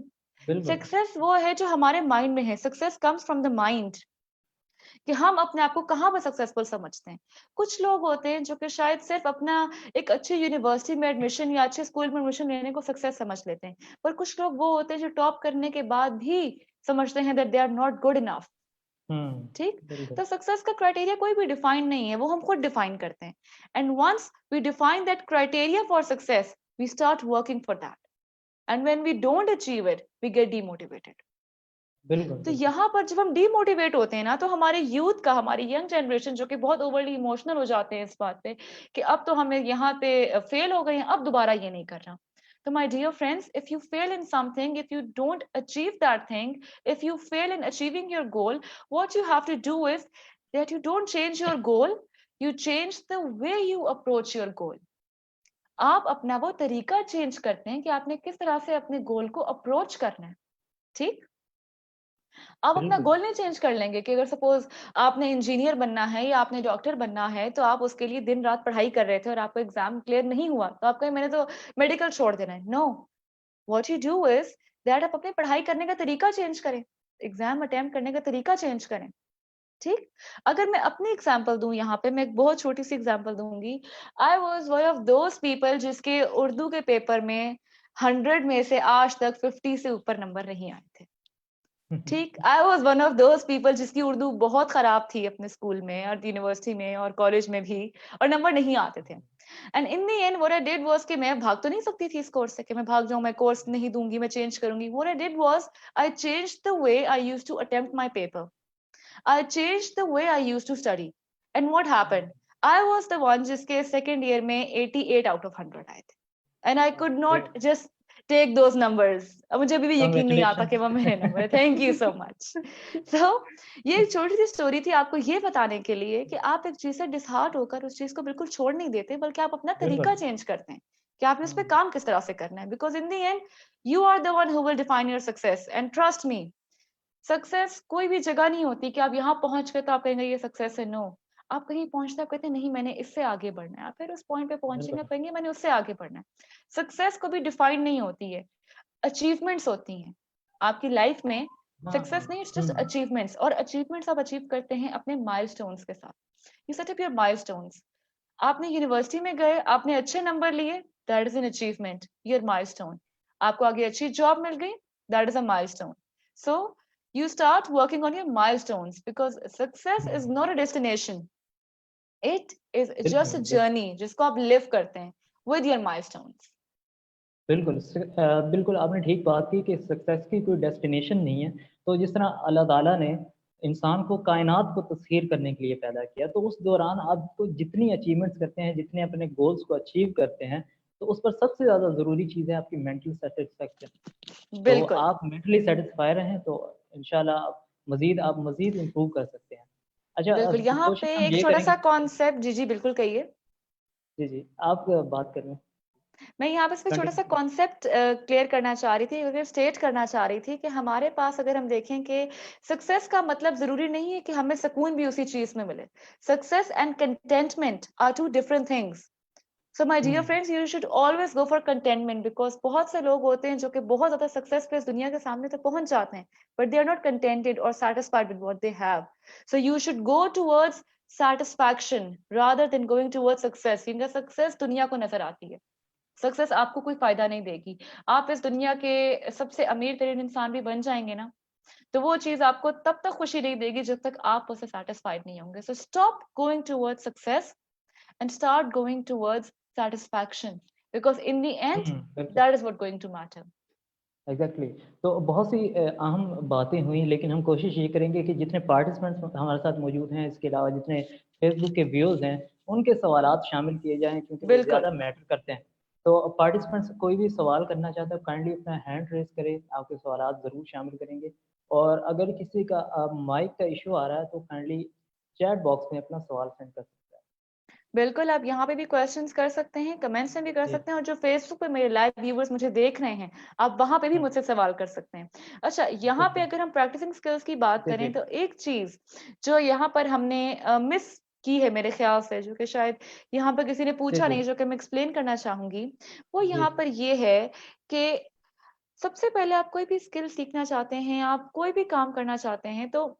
बिल्कुल। सक्सेस वो है जो हमारे माइंड में है। Success comes from the mind, कि हम अपने आप को कहाँ पर सक्सेसफुल समझते हैं। कुछ लोग होते हैं जो कि शायद सिर्फ अपना एक अच्छी यूनिवर्सिटी में एडमिशन या अच्छे स्कूल में एडमिशन लेने को सक्सेस समझ लेते हैं। पर कुछ लोग वो होते हैं जो टॉप करने के बाद भी समझते हैं that they are not good enough. Hmm, ठीक? बिल्कुल, तो सक्सेस का क्राइटेरिया कोई भी डिफाइन नहीं है, वो हम खुद डिफाइन करते हैं। And once we define that criteria for success, we start working for that. And when we don't achieve it, we get demotivated. बिल्कुल, तो बिल्कुल। यहाँ पर जब हम डिमोटिवेट होते हैं ना, तो हमारे यूथ का, हमारी यंग जनरेशन जो कि बहुत ओवरली इमोशनल हो जाते हैं इस बात पे कि अब तो हमें यहाँ पे फेल हो गए हैं, अब दोबारा ये नहीं करना। तो my dear friends, if you fail in something, if you don't achieve that thing, if you fail in achieving your goal, what you have to do is that you don't change your goal, you change the way you approach your goal. आप अपना वो तरीका change करते हैं कि आपने किस तरह से अपने गोल को अप्रोच करना है। ठीक? आप अपना बिल्कुल, गोल नहीं चेंज कर लेंगे कि अगर सपोज आपने इंजीनियर बनना है या आपने डॉक्टर बनना है, तो आप उसके लिए दिन रात पढ़ाई कर रहे थे और आपका एग्जाम क्लियर नहीं हुआ, तो आप कहें मैंने तो मेडिकल छोड़ देना है। No, what you do is that आप अपनी पढ़ाई करने का तरीका चेंज करें, एग्जाम अटेम्प्ट करने का तरीका चेंज करें। ठीक? अगर मैं अपनी एग्जांपल दूं, यहाँ पे मैं एक बहुत छोटी सी एग्जांपल दूंगी। I was one of those people जिसके उर्दू के पेपर में 100 में से आज तक 50 से ऊपर नंबर नहीं आए थे। ठीक, I was one of those people जिसकी उर्दू बहुत खराब थी अपने स्कूल में और यूनिवर्सिटी में और कॉलेज में भी, और नंबर नहीं आते थे। And in the and what I did was कि मैं भाग तो नहीं सकती थी इस कोर्स से कि मैं भाग जाऊँ, मैं कोर्स नहीं दूँगी, मैं चेंज करूँगी। What I did was I changed the way I used to attempt my paper. I changed the way I used to study. And what happened? I was the one जिसके second year में 88 out of 100 आए थे। And I could great, not just take those numbers. अब मुझे अभी भी यकीन नहीं आता कि कांग्रेचुलेशंस। वो मेरे नंबर है। Thank you so much. So ये एक छोटी-सी स्टोरी थी आपको ये बताने के लिए कि आप एक चीज़ से डिसहार्ट होकर उस चीज़ को बिल्कुल छोड़ नहीं देते, बल्कि आप अपना तरीका बिल्कुल। चेंज करते हैं कि आपने उस पे हुँ, काम किस तरह से करना है। Because in the end you are the one who will define your success, and trust me, success कोई भी जगह नहीं होती कि आप यहाँ पहुँच गए तो आप कहेंगे ये सक्सेस है। नो, आप कहीं पहुँचते आप कहते हैं नहीं मैंने इससे आगे बढ़ना है। आप फिर उस पॉइंट पे पहुँचेंगे, बिल्कुल। आप कहेंगे मैंने उससे आगे बढ़ना है। सक्सेस कभी डिफाइन नहीं होती है, अचीवमेंट्स होती हैं। आपकी लाइफ में हाँ, सक्सेस नहीं, इट्स जस्ट हुँ, अचीवमेंट्स, और अचीवमेंट्स आप अचीव करते हैं अपने माइलस्टोन्स के साथ। You set up your milestones. आपने यूनिवर्सिटी में गए, आपने अच्छे नंबर लिए, that is an achievement, your milestone. आपको आगे अच्छी जॉब मिल गई, that is a milestone. So you start working on your milestones, because success hmm, is not a destination, it is just बिल्कुल, a बिल्कुल। journey जिसको आप live करते हैं with your milestones। बिल्कुल बिल्कुल आपने ठीक बात की कि सक्सेस की कोई डेस्टिनेशन नहीं है। तो जिस तरह अल्लाह ताला ने इंसान को कायनात को तस्ख़ीर करने के लिए पैदा किया, तो उस दौरान आप तो जितनी अचीवमेंट्स करते हैं, जितने अपने गोल्स को अचीव करते हैं, तो उस पर सबसे ज़्यादा ज़रूरी चीज़ है आपकी मेंटल सैटिस्फैक्शन। तो बिल्कुल। आप मेंटली सैटिस्फाई रहें, तो इंशाल्लाह आप मज़ीद इम्प्रूव कर सकते हैं। अच्छा बिल्कुल, यहाँ पे कोशिश हम एक ये छोटा-सा करेंगे। कॉन्सेप्ट, जी, जी, बिल्कुल कहिए। जी, जी, आप बात करें, मैं यहाँ पे इसमें छोटा-सा कंटिन्यू। कॉन्सेप्ट क्लियर करना चाह रही थी, अगर स्टेट करना चाह रही थी कि हमारे पास अगर हम देखें कि सक्सेस का मतलब ज़रूरी नहीं है कि हमें सुकून भी उसी चीज़ में मिले। Success and contentment are 2 different things. So my dear hmm, friends, you should always go for contentment, because बहुत से लोग होते हैं जो कि बहुत ज़्यादा सक्सेस पे इस दुनिया के सामने तो पहुँच जाते हैं, but they are not contented और satisfied with what they have. So you should go towards satisfaction rather than going towards success, क्योंकि सक्सेस दुनिया को नज़र आती है। सक्सेस आपको कोई फ़ायदा नहीं देगी। आप इस दुनिया के सबसे अमीर तरीन इंसान भी बन जाएँगे ना, तो वो चीज़ आपको तब तक खुशी नहीं देगी जब तक आप उससे सैटिस्फाइड नहीं होंगे। So stop going towards success and start going towards satisfaction, because in the end बिल्कुल। that is what going to matter. Exactly तो बहुत सी अहम बातें हुई, लेकिन हम कोशिश ये करेंगे कि जितने पार्टिसिपेंट्स हमारे साथ मौजूद हैं, इसके अलावा जितने फेसबुक के व्यूअर्स हैं, उनके सवालात शामिल किए जाएं, क्योंकि वो बिल्कुल। ज़्यादा मैटर करते हैं। तो पार्टिसिपेंट्स कोई भी सवाल करना चाहता है, काइंडली अपना हैंड रेज करें, आपके सवालात ज़रूर शामिल करेंगे। और अगर किसी का माइक का इशू आ रहा है, तो काइंडली चैट बॉक्स में अपना सवाल सेंड कर सकता है। बिल्कुल, आप यहाँ पे भी क्वेश्चंस कर सकते हैं, कमेंट्स में भी कर जी। सकते हैं, और जो फेसबुक पे मेरे लाइव व्यूअर्स मुझे देख रहे हैं, आप वहाँ पे भी मुझसे सवाल कर सकते हैं। अच्छा, यहाँ पे बिल्कुल। अगर हम प्रैक्टिसिंग स्किल्स की बात जी, करें, जी। तो एक चीज़ जो यहाँ पर हमने मिस की है मेरे ख्याल से, जो कि शायद यहाँ पर किसी ने जी, पूछा जी। नहीं, जो कि मैं एक्सप्लेन करना चाहूँगी, वो जी। यहाँ पर ये है कि सबसे पहले आप कोई भी स्किल सीखना चाहते हैं, आप कोई भी काम करना चाहते हैं, तो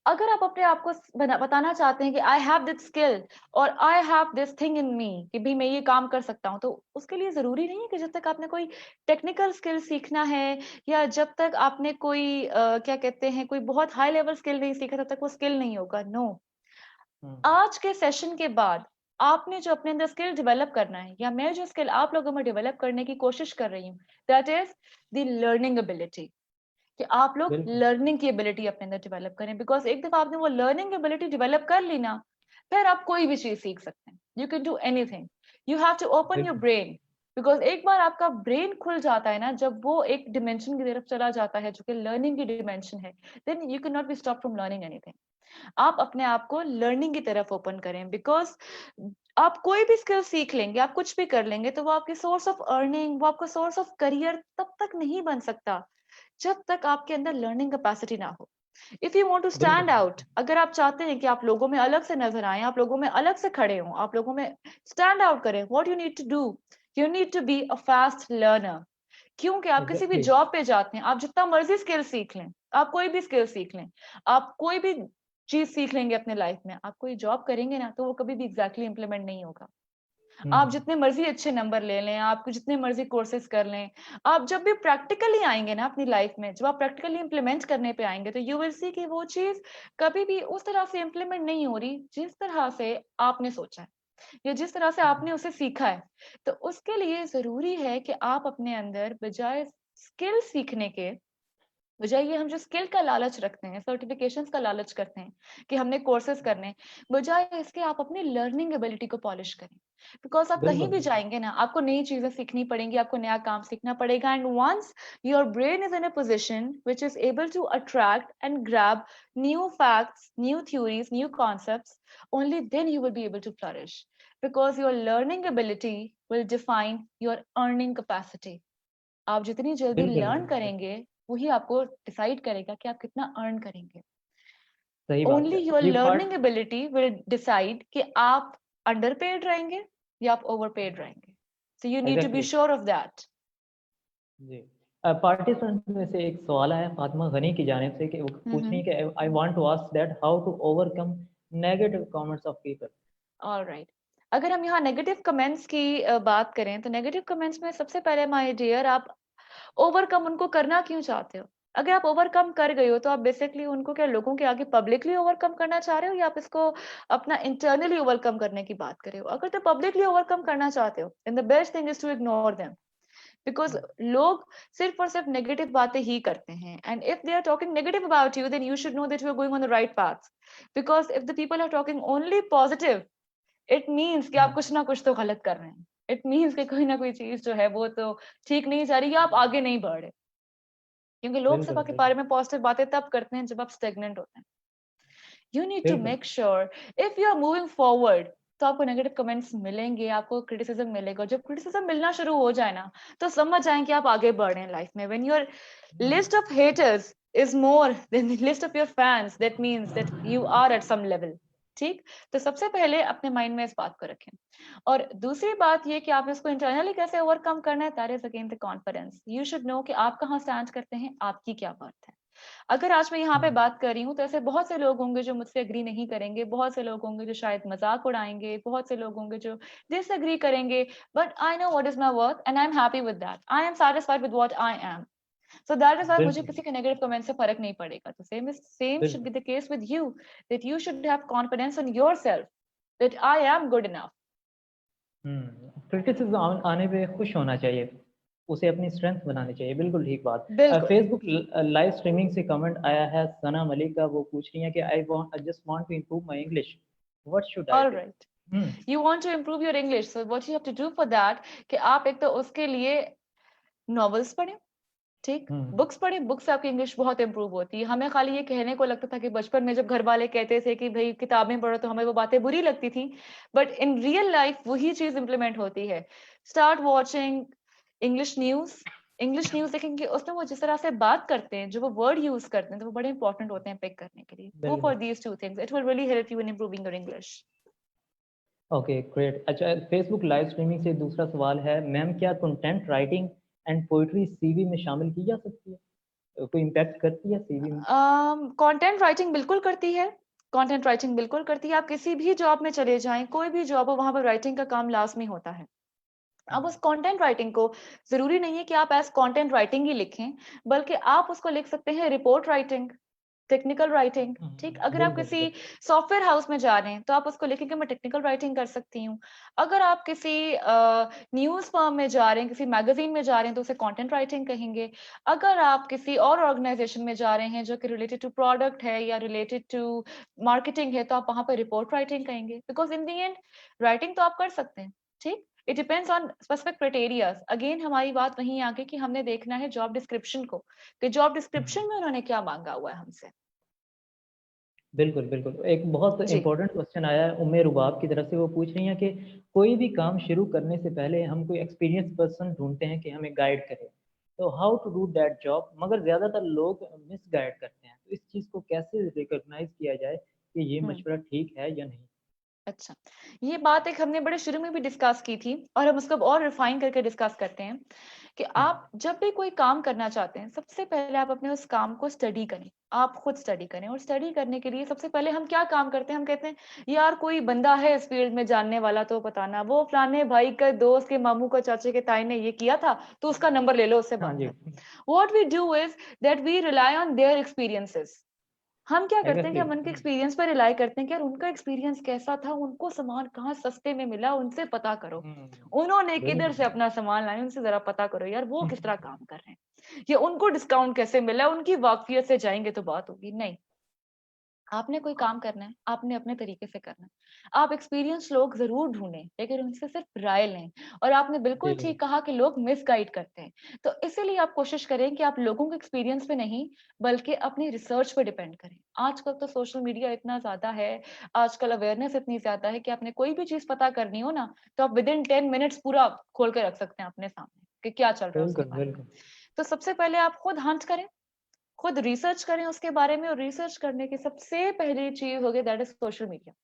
अगर आप अपने आप को बताना चाहते हैं कि आई हैव दिस स्किल और I have this thing in me, कि भी मैं ये काम कर सकता हूँ, तो उसके लिए जरूरी नहीं है कि जब तक आपने कोई टेक्निकल स्किल सीखना है, या जब तक आपने कोई क्या कहते हैं, कोई बहुत हाई लेवल स्किल नहीं सीखा, तब तक वो स्किल नहीं होगा। नो, हुँ, आज के सेशन के बाद आपने जो अपने अंदर स्किल डेवलप करना है, या मैं जो स्किल आप लोगों में डेवलप करने की कोशिश कर रही हूँ, that is the learning ability, कि आप लोग बिल्कुल, लर्निंग की एबिलिटी अपने अंदर डेवलप करें। बिकॉज एक दफा आपने वो लर्निंग एबिलिटी डेवलप कर ली ना, फिर आप कोई भी चीज सीख सकते हैं। You can do anything, you have to open your बिल्कुल, ब्रेन। बिकॉज एक बार आपका ब्रेन खुल जाता है ना, जब वो एक डिमेंशन की तरफ चला जाता है जो कि लर्निंग की डिमेंशन है, then you can not be stop from learning anything. आप अपने आप को लर्निंग की तरफ ओपन करें, बिकॉज आप कोई भी स्किल सीख लेंगे, आप कुछ भी कर लेंगे, तो वो आपकी सोर्स ऑफ अर्निंग, वो आपका सोर्स ऑफ करियर तब तक नहीं बन सकता जब तक आपके अंदर लर्निंग कैपेसिटी ना हो। If you want to stand बिल्कुल, आउट, अगर आप चाहते हैं कि आप लोगों में अलग से नजर आए, आप लोगों में अलग से खड़े हों, आप लोगों में स्टैंड आउट करें, what you need to do, you need to be a fast learner. क्योंकि आप किसी भी एग्ज़ैक्टली, जॉब पे जाते हैं, आप जितना मर्जी स्किल सीख लें, आप कोई भी स्किल सीख लें, आप कोई भी चीज सीख लेंगे अपने लाइफ में, आप कोई जॉब करेंगे ना, तो वो कभी भी एग्जैक्टली इंप्लीमेंट नहीं होगा। हुँ, आप जितने मर्जी अच्छे नंबर ले लें, आप जितने मर्जी कोर्सेज कर लें, आप जब भी प्रैक्टिकली आएंगे ना अपनी लाइफ में, जब आप प्रैक्टिकली इंप्लीमेंट करने पे आएंगे, तो यू विल सी कि वो चीज कभी भी उस तरह से इंप्लीमेंट नहीं हो रही जिस तरह से आपने सोचा है, या जिस तरह से हुँ, आपने उसे सीखा है। तो उसके लिए जरूरी है कि आप अपने अंदर बजाय स्किल सीखने के, बजाय ये हम जो स्किल का लालच रखते हैं, सर्टिफिकेशंस का लालच करते हैं कि हमने कोर्सेज करने हैं, बजाय इसके आप अपनी लर्निंग एबिलिटी को पॉलिश करें। बिकॉज आप कहीं बिल्कुल, भी बिल्कुल, जाएंगे ना, आपको नई चीजें सीखनी पड़ेंगी, आपको नया काम सीखना पड़ेगा, and once your brain is in a position which is able to attract and grab new facts, new theories, new concepts, only then you will be able to flourish, because your learning ability will define your earning capacity. आप जितनी जल्दी बिल्कुल, learn बिल्कुल, करेंगे, वही आपको decide करेगा कि आप कितना अर्न करेंगे। सही बात ओनली है। योर ये learning part ability will decide कि आप अंडर पेड रहेंगे या आप ओवर पेड रहेंगे। So you need to be exactly, sure of that. जी। पार्टिसिपेंट्स में से एक सवाल आया फातिमा गनी की जानिब से कि वो पूछ रही हैं कि I want to ask that how to overcome negative comments of people. Alright, अगर हम यहाँ नेगेटिव कमेंट्स की बात करें, तो नेगेटिव कमेंट्स में सबसे पहले माय डियर, आप ओवरकम उनको करना क्यों चाहते हो? अगर आप ओवरकम कर गए हो, तो आप बेसिकली उनको क्या लोगों के आगे पब्लिकली ओवरकम करना चाह रहे हो, या आप इसको अपना इंटरनली ओवरकम करने की बात कर रहे हो? अगर तो पब्लिकली ओवरकम करना चाहते हो, then the best thing is to ignore them, because hmm, लोग सिर्फ और सिर्फ नेगेटिव बातें ही करते हैं, and if they are talking negative about you, then you should know that you are going on the right path. Because if the people are talking only positive, it means कि hmm, आप कुछ ना कुछ तो गलत कर रहे हैं। इट मीन्स कि कोई ना कोई चीज जो है वो तो ठीक नहीं जा रही, या आप आगे नहीं बढ़ रहे। क्योंकि लोग बिल्कुल, सभा के बिल्कुल, बारे में पॉजिटिव बातें तब करते हैं जब आप स्टेगनेंट होते हैं। यू नीड टू बिल्कुल, make sure if you are moving forward, तो आपको नेगेटिव कमेंट्स मिलेंगे, आपको क्रिटिसिज्म मिलेगा। जब क्रिटिसिज्म मिलना शुरू हो जाए ना, तो समझ जाए कि आप आगे बढ़ रहे हैं लाइफ में। When your hmm, list of haters is more than the list of your fans, that means that you are at some level। ठीक, तो सबसे पहले अपने माइंड में इस बात को रखें। और दूसरी बात ये कि आप इसको इंटरनली कैसे ओवरकम करना है, that is again the confidence. You should no कि आप कहाँ स्टैंड करते हैं, आपकी क्या बात है। अगर आज मैं यहाँ पे हुँ, बात कर रही हूँ, तो ऐसे बहुत से लोग होंगे जो मुझसे एग्री नहीं करेंगे, बहुत से लोग होंगे जो शायद मजाक उड़ाएंगे, बहुत से लोग होंगे जो डिसएग्री करेंगे, but I know what is my worth and I am happy with that, I am satisfied with what I am. So that is why मुझे बिल्कुल, किसी के नेगेटिव कमेंट से फर्क नहीं पड़ेगा। तो same should बिल्कुल, be the case with you, that you should have confidence in yourself। that I am good enough. Criticism आने पे खुश होना चाहिए, उसे अपनी स्ट्रेंथ बनानी चाहिए, बिल्कुल ठीक बात। बिल्कुल। फेसबुक लाइव स्ट्रीमिंग से कमेंट आया है सना मलिक का, वो पूछ रही हैं कि I just want to improve my English, what should I All do? right. You want to improve your English, so what you have to do for that कि आप एक तो उसके लिए नॉवेल्स पढ़ें, ठीक, बुक्स पढ़ें, बुक्स से आपकी इंग्लिश बहुत इंप्रूव होती है। हमें खाली ये कहने को लगता था कि बचपन में जब घर वाले कहते थे कि भाई किताबें पढ़ो, तो हमें वो बातें बुरी लगती थी, बट इन रियल लाइफ वही चीज इंप्लीमेंट होती है। Start watching English news. English news देखेंगे, उसमें वो जिस तरह से बात करते हैं, जो वो वर्ड यूज करते हैं, तो वो बड़े इंपॉर्टेंट होते हैं पिक करने के लिए। Go for these two things, it will really help you in improving your English. Okay great. अच्छा, फेसबुक लाइव स्ट्रीमिंग से दूसरा सवाल है, मैम क्या content writing and poetry CV में शामिल की जा सकती है? कोई इम्पैक्ट करती है सीवी में? कंटेंट राइटिंग बिल्कुल करती है, कंटेंट राइटिंग बिल्कुल करती है। आप किसी भी जॉब में चले जाएं, कोई भी जॉब हो, वहां पर राइटिंग का काम लाजमी होता है। अब उस कंटेंट राइटिंग को जरूरी नहीं है कि आप एज कंटेंट राइटिंग ही लिखें, बल्कि आप उसको लिख सकते हैं रिपोर्ट राइटिंग, टेक्निकल राइटिंग, ठीक। अगर आप बिल्कुल किसी बिल्कुल। सॉफ्टवेयर हाउस में जा रहे हैं, तो आप उसको लिखेंगे मैं टेक्निकल राइटिंग कर सकती हूँ। अगर आप किसी न्यूज फर्म में जा रहे हैं, किसी मैगजीन में जा रहे हैं, तो उसे कंटेंट राइटिंग कहेंगे। अगर आप किसी और ऑर्गेनाइजेशन में जा रहे हैं जो कि रिलेटेड टू प्रोडक्ट है या रिलेटेड टू मार्केटिंग है, तो आप वहां पर रिपोर्ट राइटिंग कहेंगे, because in the and writing तो आप कर सकते हैं, ठीक। It depends on specific criterias. Again हमारी बात वहीं आ गई कि हमने देखना है जॉब डिस्क्रिप्शन को, कि जॉब डिस्क्रिप्शन में उन्होंने क्या मांगा हुआ है हमसे। बिल्कुल, बिल्कुल। एक बहुत जी। इम्पोर्टेंट क्वेश्चन आया है उम्मे रुबाब की तरफ से, वो पूछ रही हैं कि कोई भी काम शुरू करने से पहले हम कोई एक्सपीरियंस पर्सन ढूँढते हैं कि हमें गाइड करे। तो how to do that job? मगर ज़्यादातर लोग मिसगाइड करते हैं। तो इस चीज़ को कैसे रिकॉग्नाइज़ किया जाए कि ये हम्म। मशवरा ठीक है या नहीं? अच्छा, ये बात एक हमने बड़े शुरू में भी डिस्कस की थी, और हम उसको अब और रिफाइन करके डिस्कस करते हैं कि हुँ, आप जब भी कोई काम करना चाहते हैं, सबसे पहले आप अपने उस काम को स्टडी करें। आप खुद स्टडी करें, और स्टडी करने के लिए सबसे पहले हम क्या काम करते हैं, हम कहते हैं यार कोई बंदा है इस फील्ड में जानने वाला तो बताना, वो फलाने भाई के दोस्त के मामू का चाचे के ताई ने ये किया था, तो उसका नंबर ले लो, उससे हाँ बात जी, करो। What we do is that we rely on their experiences. हम क्या करते हैं कि एग्ज़ैक्टली। हम उनके एक्सपीरियंस पर रिलाई करते हैं कि यार उनका एक्सपीरियंस कैसा था, उनको सामान कहाँ सस्ते में मिला, उनसे पता करो। उन्होंने किधर से बिल्कुल। अपना सामान लाए, उनसे जरा पता करो यार वो किस तरह काम कर रहे हैं, या उनको डिस्काउंट कैसे मिला, उनकी वाकफियत से जाएंगे तो बात होगी। नहीं, आपने कोई काम करना है, आपने अपने तरीके से करना है। आप एक्सपीरियंस लोग जरूर ढूंढें, लेकिन उनसे सिर्फ राय लें। और आपने बिल्कुल जी, ठीक कहा कि लोग मिसगाइड करते हैं, तो इसीलिए आप कोशिश करें कि आप लोगों के एक्सपीरियंस पे नहीं, बल्कि अपनी रिसर्च पे डिपेंड करें। आजकल तो सोशल मीडिया इतना ज्यादा है, आजकल अवेयरनेस इतनी ज्यादा है कि आपने कोई भी चीज पता करनी हो ना, तो आप विद इन 10 मिनट्स पूरा खोल के रख सकते हैं अपने सामने कि क्या चल रहा है उसके बिल्कुल, बारे में। बिल्कुल। तो सबसे पहले आप खुद हंट करें, खुद रिसर्च करें उसके बारे में, और रिसर्च करने की सबसे पहली चीज होगी दैट इज सोशल मीडिया।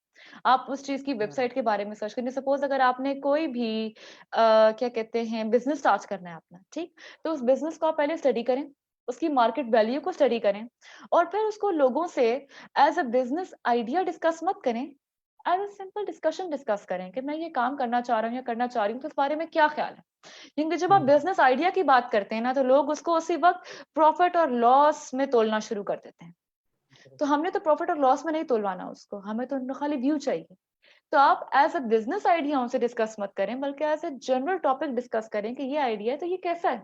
आप उस चीज की हुँ, वेबसाइट के बारे में सर्च करें। सपोज अगर आपने कोई भी क्या कहते हैं बिजनेस स्टार्ट करना है अपना, ठीक, तो उस बिजनेस को आप पहले स्टडी करें, उसकी मार्केट वैल्यू को स्टडी करें, और फिर उसको लोगों से as a business idea discuss मत करें, as a simple discussion discuss करें कि मैं ये काम करना चाह रहा हूँ या करना चाह रही हूँ, तो इस बारे में क्या ख्याल है। क्योंकि जब आप हुँ, बिजनेस आइडिया की बात करते हैं ना, तो लोग उसको उसी वक्त प्रॉफिट और लॉस में तोलना शुरू कर देते हैं। तो हमने तो प्रॉफिट और लॉस में नहीं तोलवाना उसको, हमें तो उनका खाली व्यू चाहिए। तो आप एज अ बिजनेस आइडिया उनसे डिस्कस मत करें, बल्कि as a general topic discuss करें कि ये आइडिया है तो ये कैसा है,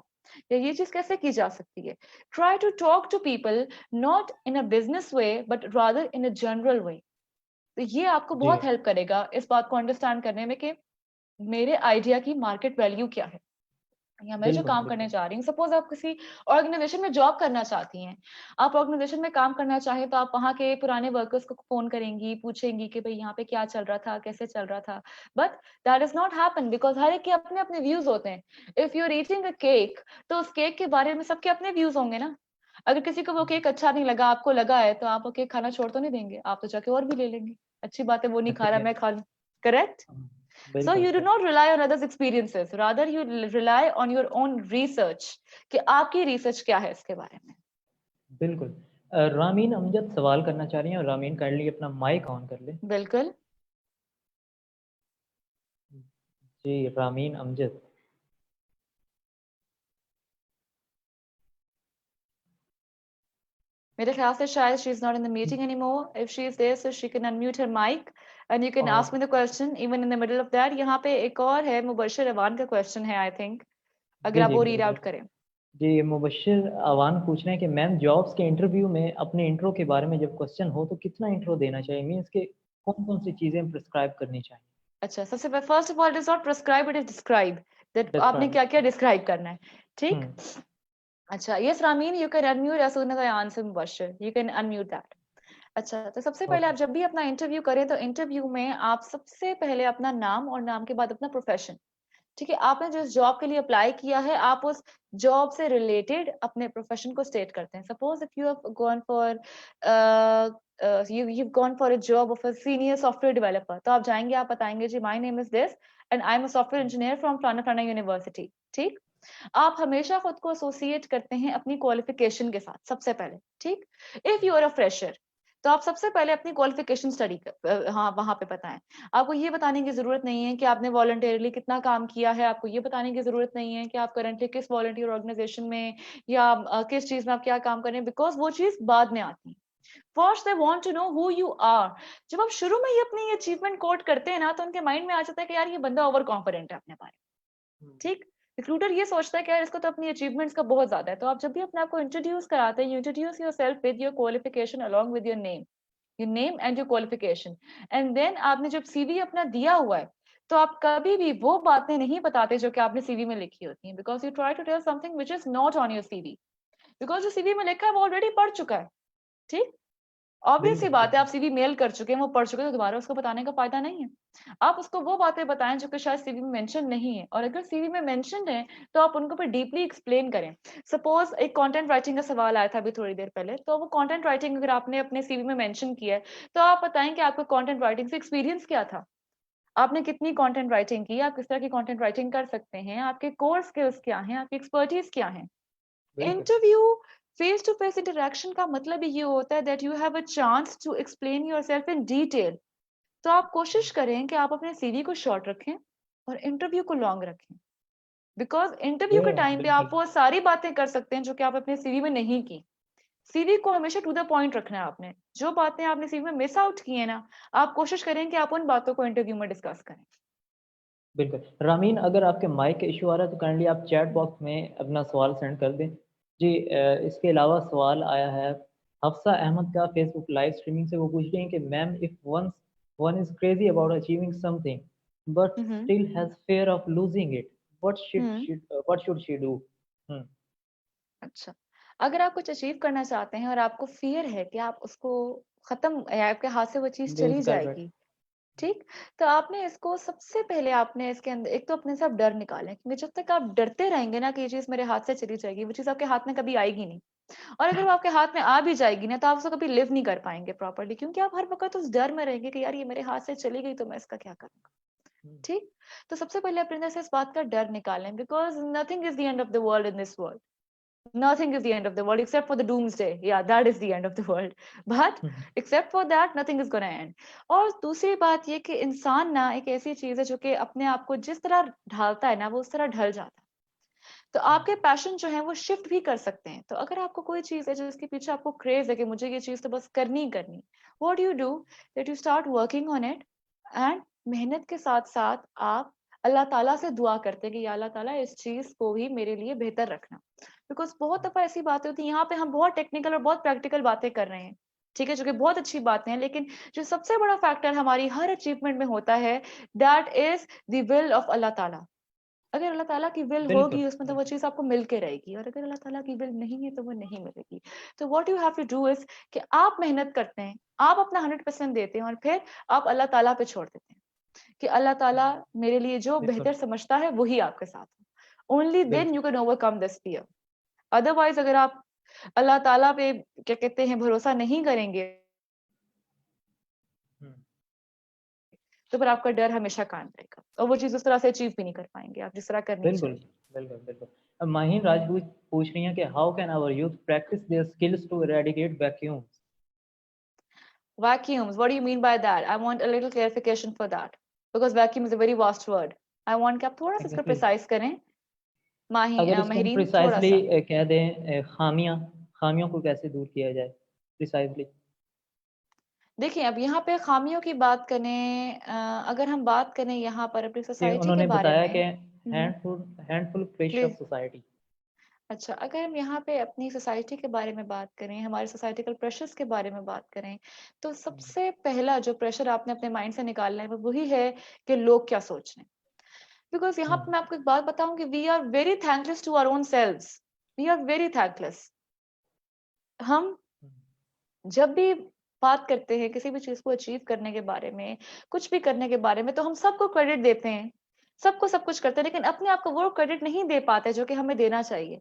या ये चीज कैसे की जा सकती है। Try to talk to people not in a business way, but rather in a general way. तो ये आपको जी, बहुत हेल्प करेगा इस बात को अंडरस्टैंड करने में कि मेरे आइडिया की मार्केट वैल्यू क्या है, या मैं जो बिल्कुल, काम करने बिल्कुल। जा रही हूँ। सपोज आप किसी ऑर्गेनाइजेशन में जॉब करना चाहती हैं, आप ऑर्गेनाइजेशन में काम करना चाहें, तो आप वहां के पुराने वर्कर्स को फोन करेंगी, पूछेंगी कि भाई यहाँ पे क्या चल रहा था, कैसे चल रहा था। But that is not happen, because हर एक के अपने अपने व्यूज होते हैं। If you are eating a cake, तो उस केक के बारे में सबके अपने व्यूज होंगे ना। अगर किसी को वो केक अच्छा नहीं लगा, आपको लगा है, तो आप वो केक खाना छोड़ तो नहीं देंगे, आप तो जाके और भी ले लेंगे। अच्छी बात है, वो नहीं खा रहा, मैं खा लूं। करेक्ट। So बिल्कुल you do sir. not rely on others' experiences, rather you rely on your own research कि आपकी रिसर्च क्या है इसके बारे में। बिल्कुल। रामीन अमजद सवाल करना चाह रही हैं, और रामीन काइंडली अपना माइक ऑन कर लें। बिल्कुल। जी, रामीन अमजद। मेरे ख्याल से शायद she is not in the meeting anymore. If she is there, so she can unmute her mic and you can ask me the question even in the middle of that. यहाँ पे एक और है, मुबश्शिर अवान का question है I think. अगर जी आप जी वो रीड बिल्कुल। आउट करें। जी, मुबश्शिर अवान पूछ रहे हैं कि मैम जॉब्स के इंटरव्यू में अपने इंट्रो के बारे में जब क्वेश्चन हो तो कितना इंट्रो देना चाहिए? मीन्स के कौन-कौन सी चीज़ें प्रिस्क्राइब करनी चाहिए? अच्छा, सबसे पहले first of all it is not prescribe, it is describe that आपने डिस्क्राइब। क्या क्या डिस्क्राइब करना है। ठीक। हुँ, अच्छा, yes Rameen, you can unmute as soon as I answer Mubashir, you can unmute that. अच्छा, तो सबसे पहले ओके। आप जब भी अपना इंटरव्यू करें तो इंटरव्यू में आप सबसे पहले अपना नाम और नाम के बाद अपना प्रोफेशन, ठीक है, आपने जिस जॉब के लिए अप्लाई किया है आप उस जॉब से रिलेटेड अपने प्रोफेशन को स्टेट करते हैं। Suppose if you have gone for you've gone for a job of a senior software developer, तो आप जाएंगे, आप बताएंगे जी my name is this and I am a software engineer from फलाना फलाना यूनिवर्सिटी। ठीक। आप हमेशा खुद को एसोसिएट करते हैं अपनी क्वालिफिकेशन के साथ सबसे पहले। ठीक। If you are a fresher तो आप सबसे पहले अपनी क्वालिफिकेशन स्टडी कर, हाँ वहां पे बताएं। आपको ये बताने की जरूरत नहीं है कि आपने वॉलंटियरली कितना काम किया है, आपको ये बताने की जरूरत नहीं है कि आप करंटली किस वॉलंटियर ऑर्गेनाइजेशन में या किस चीज में आप क्या काम कर रहे हैं, बिकॉज वो चीज बाद में आती है। First they want to know who you are. जब आप शुरू में ही अपनी अचीवमेंट कोट करते हैं ना तो उनके माइंड में आ जाता है कि यार ये बंदा ओवर कॉन्फिडेंट है अपने बारे में। हुँ, ठीक। रिक्रूटर ये सोचता है कि यार इसको तो अपनी अचीवमेंट्स का बहुत ज्यादा है। तो आप जब भी अपने आप को इंट्रोड्यूस कराते हैं, you introduce yourself with your qualification along with your name and your qualification. And then आपने जब सीवी अपना दिया हुआ है तो आप कभी भी वो बातें नहीं बताते जो कि आपने सीवी में लिखी होती हैं, because you try to tell something which is not on your CV, because जो सीवी में लिखा है वो ऑलरेडी पढ़ चुका है। ठीक। ऑब्वियस सी बिल्कुल, बात है, बिल्कुल। आप सीवी मेल कर चुके हैं, वो पढ़ चुके हैं, तो दोबारा उसको बताने का फायदा नहीं है। आप उसको वो बातें बताएं जो कि शायद सीवी में मेंशन नहीं है, और अगर सीवी में मेंशन है तो आप उनको फिर डीपली एक्सप्लेन करें। सपोज एक कंटेंट राइटिंग का सवाल आया था अभी थोड़ी देर पहले, तो वो कंटेंट राइटिंग अगर आपने अपने सीवी में मेंशन किया है तो आप बताएं कि आपका कंटेंट राइटिंग से एक्सपीरियंस क्या था, आपने कितनी कंटेंट राइटिंग की, आप किस तरह की कंटेंट राइटिंग कर सकते हैं, आपके कोर स्किल्स क्या हैं, आपकी एक्सपर्टीज क्या है। बिल्कुल। Interview face to face interaction का मतलब ये होता है that you have a chance to explain yourself in detail. तो आप कोशिश करें कि आप अपने सीवी को शॉर्ट रखें और इंटरव्यू को लॉन्ग रखें, बिकॉज इंटरव्यू के टाइम पे आप बिल्कुल। वो सारी बातें कर सकते हैं जो कि आप अपने सीवी में नहीं की। सीवी को हमेशा टू द पॉइंट रखना है। आपने जो बातें आपने सीवी में मिस आउट की है ना, आप कोशिश करें कि आप उन बातों को इंटरव्यू में डिस्कस करें। बिल्कुल। रामीन, अगर आपके माइक का इश्यू आ रहा है तो काइंडली आप चैट बॉक्स में अपना सवाल सेंड कर दें। जी, इसके अलावा सवाल आया है हफ्सा अहमद का फेसबुक लाइव स्ट्रीमिंग से। वो पूछ रही हैं कि ma'am if once one is crazy about achieving something but hmm. Still has fear of losing it, hmm. What should she do? Hmm, अच्छा, अगर आप कुछ अचीव करना चाहते हैं और आपको फियर है कि आप उसको खत्म या आपके हाथ से वो चीज चली लूज़ कर बैठ। जाएगी। ठीक। तो आपने इसको सबसे पहले आपने इसके अंदर एक तो अपने से आप डर निकालें, क्योंकि जब तक आप डरते रहेंगे ना कि ये चीज मेरे हाथ से चली जाएगी, वो चीज आपके हाथ में कभी आएगी नहीं। और अगर वो आपके हाथ में आ भी जाएगी ना तो आप उसको कभी लिव नहीं कर पाएंगे प्रॉपरली, क्योंकि आप हर वक्त उस डर में रहेंगे कि यार ये मेरे हाथ से चली गई तो मैं इसका क्या करूंगा। हुँ, ठीक। तो सबसे पहले अपने अंदर से इस बात का डर निकालें, because nothing is the end of the world in this world. Nothing is the end of the world except for the doomsday. Yeah, that is the end of the world. But hmm, except for that, nothing is gonna end. और दूसरी बात ये कि इंसान ना एक ऐसी चीज है जो कि अपने आप को जिस तरह ढालता है ना वो उस तरह ढल जाता है। तो हुँ, आपके पैशन जो है वो शिफ्ट भी कर सकते हैं। तो अगर आपको कोई चीज है जिसके पीछे आपको क्रेज है कि मुझे ये चीज तो बस करनी ही करनी, what you do that you start working on it and मेहनत के साथ साथ आप अल्लाह ताला से दुआ करते हैं कि या अल्लाह ताला इस चीज को भी मेरे लिए बेहतर रखना। बिकॉज बहुत दफा ऐसी बातें होती है, यहाँ पे हम बहुत टेक्निकल और बहुत प्रैक्टिकल बातें कर रहे हैं, ठीक है, जो कि बहुत अच्छी बातें हैं, लेकिन जो सबसे बड़ा फैक्टर हमारी हर अचीवमेंट में होता है that is the will of Allah Taala. अगर अल्लाह ताला की विल बिल्कुल, होगी उसमें तो वो बिल्कुल। चीज आपको मिल के रहेगी, और अगर अल्लाह ताला की विल नहीं है तो वो नहीं मिलेगी। तो what you have to do is कि आप मेहनत करते हैं, आप अपना 100% देते हैं, और फिर आप अल्लाह ताला पे छोड़ देते हैं कि अल्लाह ताला हुँ, मेरे लिए जो बिल्कुल, बेहतर समझता है वही आपके साथ है। ओनली देन बिल्कुल। You can overcome this fear. Otherwise अगर आप अल्लाह ताला पे क्या कहते हैं भरोसा नहीं करेंगे हुँ, तो फिर आपका डर हमेशा कायम रहेगा, और वो चीज उस तरह से अचीव भी नहीं कर पाएंगे आप जिस तरह करनी बिल्कुल, चाहिए। बिल्कुल, बिल्कुल। अब माहीन राजपूत पूछ रही हैं कि how can our youth practise their skills to eradicate vacuums? Vacuums, what do you mean by that? I want a little clarification for that because vacuum is a very vast word. I want कि आप थोड़ा सा इसको exactly. Precise करें। अगर इसको हम महरीन थोड़ा प्रिसाइज़ली सा। कह दें खामियाँ, खामियों को कैसे दूर किया जाए? प्रिसाइजली? देखिए, अब यहाँ पे खामियों की बात करें, अगर हम बात करें यहाँ पर अपनी कि सोसाइटी के उन्होंने बारे बताया में। कि hmm, handful handful precious please. Society. अच्छा, अगर हम यहाँ पे अपनी सोसाइटी के बारे में बात करें, हमारे सोसाइटिकल प्रेशर्स के बारे में बात करें, तो सबसे पहला जो प्रेशर आपने अपने माइंड से निकालना है, वो वही है कि लोग क्या सोच रहे हैं। बिकॉज़ यहाँ हुँ, पे मैं आपको एक बात बताऊँ कि we are very thankless to our own selves. We are very thankless. हम हुँ, जब भी बात करते हैं किसी भी चीज़ को अचीव करने के बारे में, कुछ भी करने के बारे में, तो हम सबको क्रेडिट देते हैं। सबको सब कुछ करते हैं, लेकिन अपने आप को वो क्रेडिट नहीं दे पाते जो कि हमें देना चाहिए।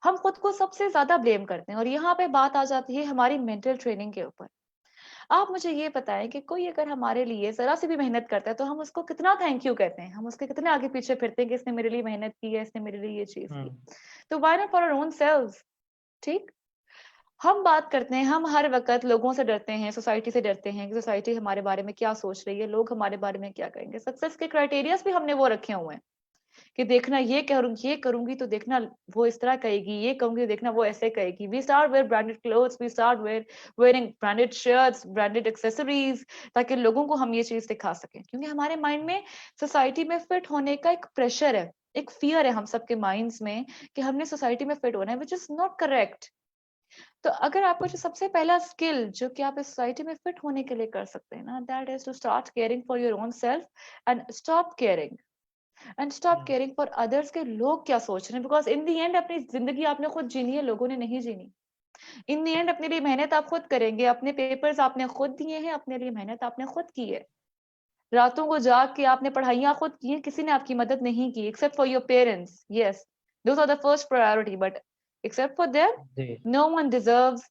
हम खुद को सबसे ज़्यादा ब्लेम करते हैं और यहाँ पे बात आ जाती है हमारी मेंटल ट्रेनिंग के ऊपर। आप मुझे ये बताएँ कि कोई अगर हमारे लिए ज़रा-सी भी मेहनत करता है, तो हम उसको कितना थैंक यू कहते हैं। हम उसके कितने आगे-पीछे फिरते हैं कि इसने मेरे लिए मेहनत की है, इसने मेरे लिए ये चीज़ हुँ, की। तो why not for our own selves, ठीक? हम बात करते हैं, हम हर वक़्त लोगों से डरते हैं, सोसाइटी से डरते हैं कि सोसाइटी हमारे बारे में क्या सोच रही है, लोग हमारे बारे में क्या कहेंगे। सक्सेस के क्राइटेरियाज़ भी हमने वो रखे हुए हैं कि देखना ये करूँगी तो देखना वो इस तरह कहेगी, ये कहूँगी तो देखना वो ऐसे कहेगी। We start wear branded clothes, we start wearing branded shirts, branded accessories, ताकि लोगों को हम ये चीज़ दिखा सकें। क्योंकि हमारे माइंड में सोसाइटी में फिट होने का एक प्रेशर है, एक फ़ियर है हम सबके माइंड्स में कि हमने सोसाइटी में फिट होना है, व्हिच इज़ नॉट करेक्ट। तो अगर आपको जो सबसे पहला स्किल जो कि आप इस सोसाइटी में फिट होने के लिए कर सकते हैं ना, that is to start caring for your own self and stop hmm, caring for others के लोग क्या सोच रहे हैं, बिकॉज इन दी एंड अपनी जिंदगी आपने खुद जीनी है, लोगों ने नहीं जीनी। इन दी एंड अपने लिए मेहनत आप खुद करेंगे, अपने पेपर्स आपने खुद दिए हैं, अपने लिए मेहनत आपने खुद की है। रातों को जाग के आपने पढ़ाइयाँ खुद की हैं, किसी ने आपकी मदद नहीं की except for your parents. Yes, those are the first priority, but except for them, जी, no one deserves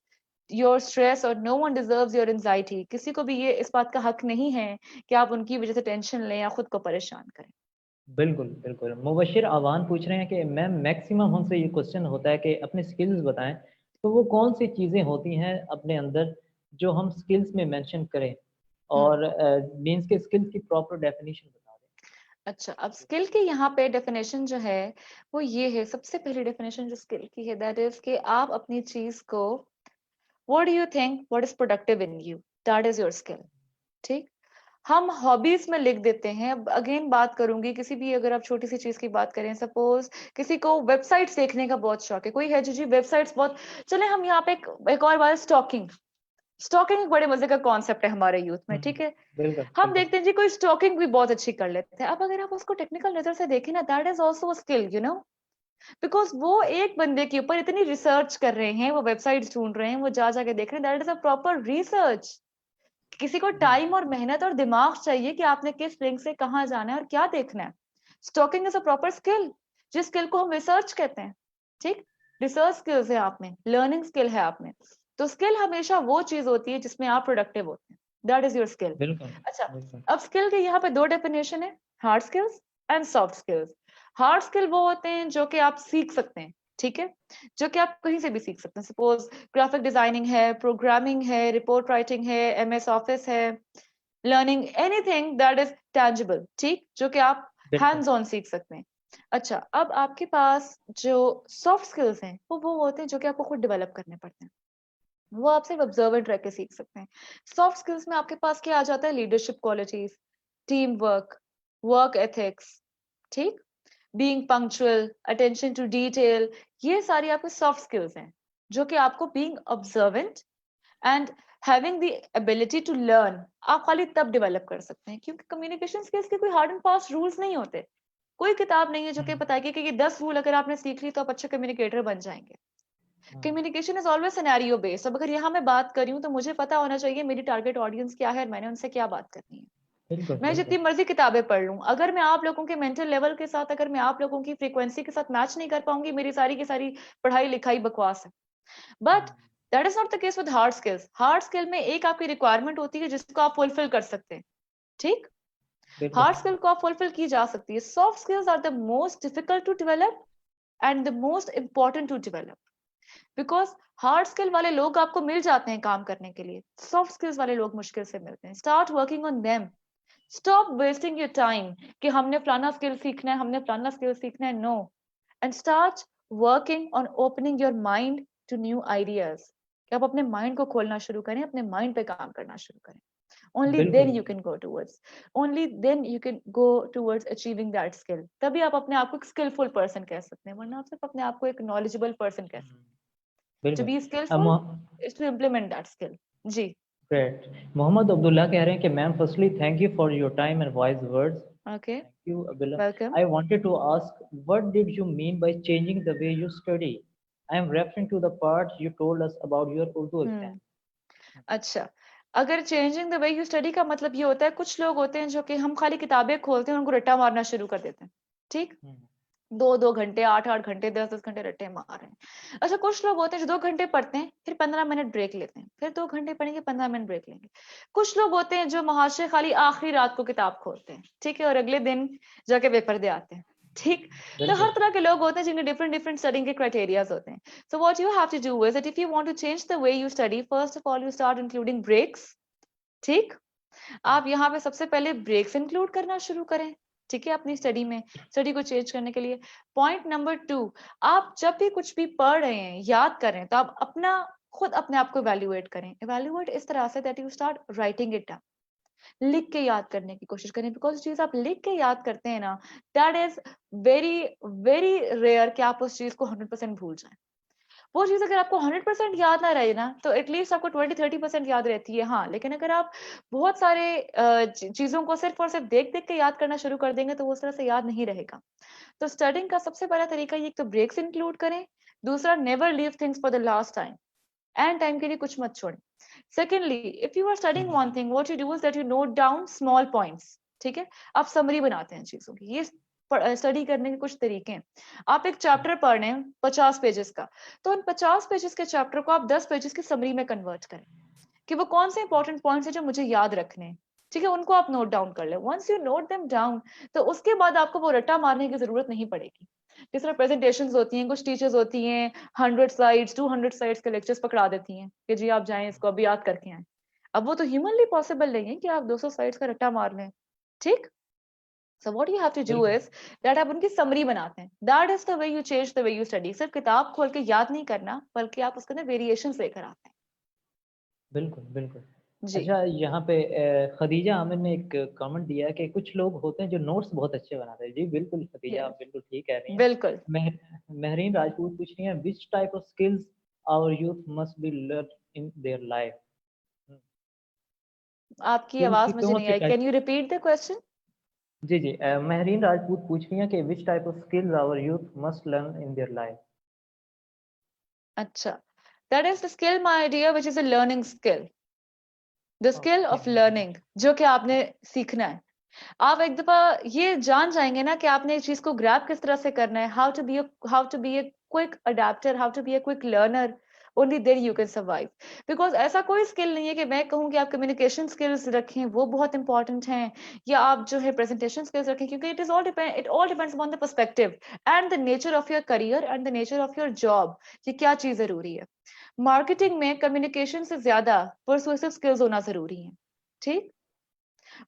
your stress और no one deserves your anxiety. किसी को भी ये इस बात का हक नहीं है कि आप उनकी वजह से टेंशन लें या खुद को परेशान करें। बिल्कुल, बिल्कुल। मुबश्शिर अवान पूछ रहे हैं कि मैम मैक्सिमम हमसे ये क्वेश्चन होता है कि अपने स्किल्स बताएँ, तो वो कौन-सी चीज़ें होती हैं अपने अंदर जो हम स्किल्स में मेंशन करें? हम्म। और मीन्स के स्किल्स की प्रॉपर डेफिनिशन बता दें। अच्छा, अब स्किल की यहाँ पे डेफिनेशन जो है वो ये है, सबसे पहली डेफिनेशन जो स्किल की है दैट इज कि आप अपनी चीज को, what do you think what is productive in you, that is your skill. ठीक। हम हॉबीज में लिख देते हैं। अगेन बात करूंगी, किसी भी अगर आप छोटी सी चीज की बात करें, सपोज किसी को वेबसाइट्स देखने का बहुत शौक है, कोई है जो जी वेबसाइट्स बहुत, चले हम यहाँ पे एक और बात, स्टॉकिंग। स्टॉकिंग एक बड़े मजे का कॉन्सेप्ट है हमारे यूथ में, हुँ, ठीक है। बिल्कुल, हम बिल्कुल। देखते हैं जी कोई स्टॉकिंग भी बहुत अच्छी कर लेते हैं। अब अगर आप उसको टेक्निकल नजर से देखें ना, that is also skill, you know, because वो एक बंदे के ऊपर इतनी रिसर्च कर रहे हैं, वो वेबसाइट ढूंढ रहे हैं, वो जा जाके देख रहे हैं, that is a proper research. किसी को जी, टाइम और मेहनत और दिमाग चाहिए कि आपने किस लिंक से कहाँ जाना है और क्या देखना है। Stalking is a proper skill, जिस स्किल को हम रिसर्च कहते हैं। ठीक। रिसर्च स्किल्स है आप में, लर्निंग स्किल है आप में। तो स्किल हमेशा वो चीज होती है जिसमें आप प्रोडक्टिव होते हैं, दैट इज योर स्किल। बिल्कुल, अच्छा, बिल्कुल। अब स्किल के यहाँ पे दो डेफिनेशन है, hard skills and soft skills. Hard skill वो होते हैं जो कि आप सीख सकते हैं, ठीक है, जो कि आप कहीं से भी सीख सकते हैं। सपोज ग्राफिक डिजाइनिंग है, प्रोग्रामिंग है, रिपोर्ट राइटिंग है, एमएस ऑफिस है, learning anything that is tangible, ठीक, जो कि आप बिल्कुल। हैंड्स ऑन सीख सकते हैं। अच्छा, अब आपके पास जो सॉफ्ट स्किल्स हैं वो होते हैं जो कि आपको खुद डेवलप करने पड़ते हैं। वो आप सिर्फ ऑब्जर्वेंट रह के सीख सकते हैं। सॉफ्ट स्किल्स में आपके पास क्या आ जाता है, leadership qualities, team work, work ethics, ठीक, being punctual, attention to detail, ये सारी आपकी सॉफ्ट स्किल्स हैं जो कि आपको being observant and having the ability to learn आप खाली तब डेवलप कर सकते हैं, क्योंकि कम्युनिकेशन स्किल्स के कोई हार्ड एंड फास्ट रूल्स नहीं होते। कोई किताब नहीं है जो हुँ, कि बताएगी कि ये 10 रूल अगर आपने सीख ली तो आप अच्छे कम्युनिकेटर बन जाएंगे। Hmm. Communication is always scenario based. अब अगर यहाँ मैं बात कर रही हूँ तो मुझे पता होना चाहिए मेरी टारगेट ऑडियंस क्या है और मैंने उनसे क्या बात करनी है। बिल्कुल, मैं जितनी बिल्कुल। मर्जी किताबें पढ़ लूं, अगर मैं आप लोगों के मेंटल लेवल के साथ, अगर मैं आप लोगों की फ्रीक्वेंसी के साथ मैच नहीं कर पाऊंगी, मेरी सारी की सारी पढ़ाई लिखाई बकवास है। But hmm, that is not the case with hard skills. Hard skill में एक आपकी रिक्वायरमेंट होती है जिसको आप फुलफिल कर सकते हैं, ठीक। बिल्कुल। हार्ड स्किल को आप फुलफिल की जा सकती है। Soft skills are the most difficult to develop and the most important to develop, because hard skill वाले लोग आपको मिल जाते हैं काम करने के लिए, सॉफ्ट स्किल्स वाले लोग मुश्किल से मिलते हैं। Start working on them. Stop wasting your time कि हमने फलाना स्किल सीखना है, हमने फलाना स्किल सीखना है, no, and start working on opening your mind to new ideas. कि आप अपने माइंड को खोलना शुरू करें, अपने माइंड पे काम करना शुरू करें. Only then बिल्कुल, you can go towards. Only then you can go towards achieving that skill. तभी आप अपने आप को एक skillful person कह सकते हैं, वरना आप सिर्फ अपने आप को एक knowledgeable person कह सकते हैं. To बिल्कुल। be skillful is to implement that skill. जी. ग्रेट। मोहम्मद अब्दुल्ला कह रहे हैं कि ma'am firstly thank you for your time and wise words. Okay. Thank you Abdullah. Welcome. I wanted to ask what did you mean by changing the way you study? I am referring to the part you told us about your Urdu exam. अच्छा, अगर changing the way you study का मतलब ये होता है, कुछ लोग होते हैं जो कि हम खाली किताबें खोलते हैं, उनको रट्टा मारना शुरू कर देते हैं, ठीक? 2-2 घंटे, 8-8 घंटे, 10-10 घंटे रट्टे मार रहे हैं। अच्छा, कुछ लोग होते हैं जो 2 घंटे पढ़ते हैं, फिर 15 मिनट ब्रेक लेते हैं, फिर 2 घंटे पढ़ेंगे, 15 मिनट ब्रेक लेंगे। कुछ लोग होते हैं जो महाशय खाली आखिरी रात को किताब खोलते हैं, ठीक है? और अगले दिन जाके पेपर दे आते हैं, ठीक? तो हर तरह के लोग होते हैं जिनके डिफरेंट डिफरेंट स्टडिंग के क्राइटेरियाज होते हैं। So what you have to do is that if you want to change the way you study, first of all you start including breaks, ठीक? आप यहाँ पे सबसे पहले ब्रेक्स इंक्लूड करना शुरू करें, ठीक है? अपनी स्टडी में, स्टडी को चेंज करने के लिए। पॉइंट नंबर 2, आप जब भी कुछ भी पढ़ रहे हैं, याद कर रहे हैं, तो आप खुद अपने आप को इवैल्यूएट करें। इवैल्यूएट इस तरह say that you start writing it down, लिख के याद करने की कोशिश करें, बिकॉज चीज आप लिख के याद करते हैं ना, that is very very rare कि आप उस चीज को 100% भूल जाएं। वो चीज अगर आपको 100% याद ना रहे ना, तो एटलीस्ट आपको 20-30% याद रहती है, हाँ। लेकिन अगर आप बहुत सारे चीजों को सिर्फ और सिर्फ देख देख के याद करना शुरू कर देंगे, तो वो उस तरह से याद नहीं रहेगा। तो स्टडिंग का सबसे पहला तरीका ये, एक तो ब्रेक्स इंक्लूड करें, दूसरा never leave things for the last time, end time के लिए कुछ मत छोड़ें। Secondly, if you are studying one thing, what you do is that you note down small points, ठीक है? आप समरी बनाते हैं चीजों की। ये स्टडी करने के कुछ तरीके हैं। आप एक चैप्टर पढ़ रहे हैं 50 पेजेस का, तो उन 50 पेजेस के चैप्टर को आप 10 पेजेस की समरी में कन्वर्ट करें कि वो कौन से इंपॉर्टेंट पॉइंट्स हैं जो मुझे याद रखने हैं, ठीक है? उनको आप नोट डाउन कर लें। Once you note them down, तो उसके बाद आपको वो रट्टा मारने की जरूरत नहीं पड़ेगी। जिस तरह प्रेजेंटेशंस होती हैं, कुछ टीचर्स होती हैं 100 स्लाइड्स 200 स्लाइड्स के लेक्चर्स पकड़ा देती हैं कि जी आप जाएं, इसको अभी याद करके आए। अब वो तो ह्यूमनली पॉसिबल नहीं है कि आप 200 स्लाइड्स का रट्टा मार लें, ठीक? So what you have to do is that आप उनकी समरी बनाते हैं। That is the way you change the way you study. सिर्फ किताब खोल के याद नहीं करना, बल्कि आप उसके अंदर वेरिएशंस लेकर आते हैं। बिल्कुल, बिल्कुल। जी। अच्छा, यहाँ पे खदीजा आमिर ने एक कमेंट दिया है कि कुछ लोग होते हैं जो नोट्स बहुत अच्छे बनाते हैं। जी बिल्कुल खदीजा, Yes. आप बिल्कुल ठीक कह रही हैं। बिल्कुल। महरीन राजपूत पूछ रही हैं, which type of skills our youth must be learn in their life? आपकी स्किल्स की आवाज मुझे कौन नहीं सी आई। Type? Can you repeat the question? जी, जी। महरीन राजपूत पूछ रही हैं कि which type of skills our youth must learn in their life? अच्छा, that is the skill, my dear, which is a learning skill. The skill okay. of learning, जो कि आपने सीखना है। आप एक दफा ये जान जाएंगे ना कि आपने इस चीज को ग्रैब किस तरह से करना है, how to be a quick adapter, how to be a quick learner, only there you can survive. Because ऐसा कोई स्किल नहीं है कि मैं कहूँ कि आप कम्युनिकेशन स्किल्स रखें, वो बहुत इंपॉर्टेंट हैं, या आप जो है प्रेजेंटेशन स्किल्स रखें, क्योंकि it all depends upon the perspective and the nature of your career and the nature of your job, कि क्या चीज जरूरी है। मार्केटिंग में कम्युनिकेशन से ज्यादा परसुएसिव स्किल्स होना जरूरी है, ठीक?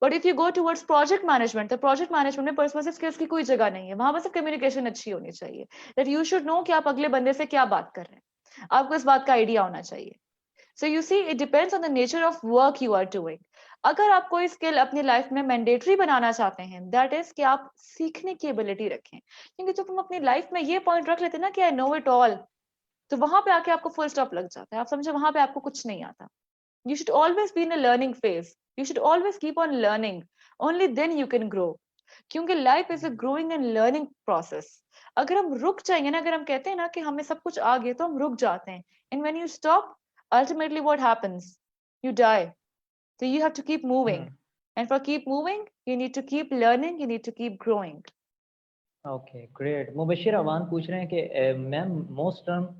But if you go towards project management, तो प्रोजेक्ट मैनेजमेंट में पर्सनल स्किल्स की कोई जगह नहीं है। वहां बस कम्युनिकेशन अच्छी होनी चाहिए, दैट यू शुड नो कि आप अगले बंदे से क्या बात कर रहे हैं, आपको इस बात का आइडिया होना चाहिए। So you see, it depends on the nature of work you are doing. अगर आप कोई स्किल अपनी लाइफ में मैंडेटरी बनाना चाहते हैं, दैट इज कि आप सीखने की एबिलिटी रखें, क्योंकि जब हम अपनी लाइफ में ये पॉइंट रख लेते हैं ना कि आई नो इट ऑल, तो वहां पे आके आपको फुल स्टॉप लग जाता है। आप समझे, वहां पे आपको कुछ नहीं आता। You should always be in a learning phase. You should always keep on learning. Only then you can grow. क्योंकि life is a growing and learning process. अगर हम रुक जाएंगे ना, अगर हम कहते हैं ना कि हमें सब कुछ आ गया, तो हम रुक जाते हैं। And when you stop, ultimately what happens? You die. So you have to keep moving. And for keep moving, you need to keep learning, you need to keep growing. Okay, great. Mubashir Awan पूछ रहे हैं कि ma'am, most term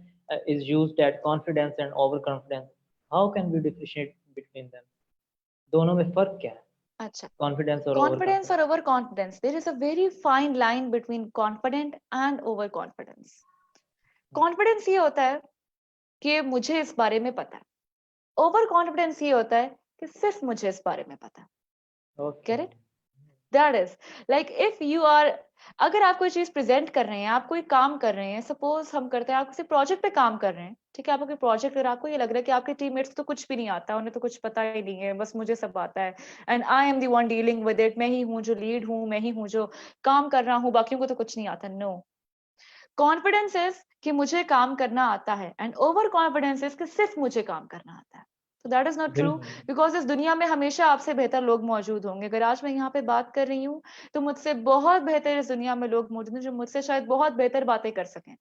is used at confidence and over confidence, how can we differentiate between them? दोनों में फर्क क्या है, अच्छा, कॉन्फिडेंस और over confidence confidence? or overconfidence, there is a very fine line between confident and overconfidence. Confidence ये होता है कि मुझे इस बारे में पता है, ओवर कॉन्फिडेंस ये होता है कि सिर्फ मुझे इस बारे में पता है। Okay. Get it? That is like if you are, अगर आप कोई चीज प्रेजेंट कर रहे हैं, आप कोई काम कर रहे हैं, सपोज हम करते हैं, आप किसी प्रोजेक्ट पे काम कर रहे हैं, ठीक है, आपको कोई प्रोजेक्ट, अगर आपको ये लग रहा है कि आपके टीममेट्स को तो कुछ भी नहीं आता, उन्हें तो कुछ पता ही नहीं है, बस मुझे सब आता है and I am the one dealing with it, मैं ही हूँ जो लीड हूँ, मैं ही हूँ जो काम कर रहा हूँ, बाकियों को तो कुछ नहीं आता। नो, कॉन्फिडेंस इज कि मुझे काम करना आता है एंड ओवर कॉन्फिडेंस इज कि सिर्फ मुझे काम करना आता है। तो दैट इज नॉट ट्रू, बिल्कुल बिकॉज इस दुनिया में हमेशा आपसे बेहतर लोग मौजूद होंगे। अगर आज मैं यहाँ पे बात कर रही हूँ तो मुझसे बहुत बेहतर इस दुनिया में लोग मौजूद हैं जो मुझसे शायद बहुत बेहतर बातें कर सकें,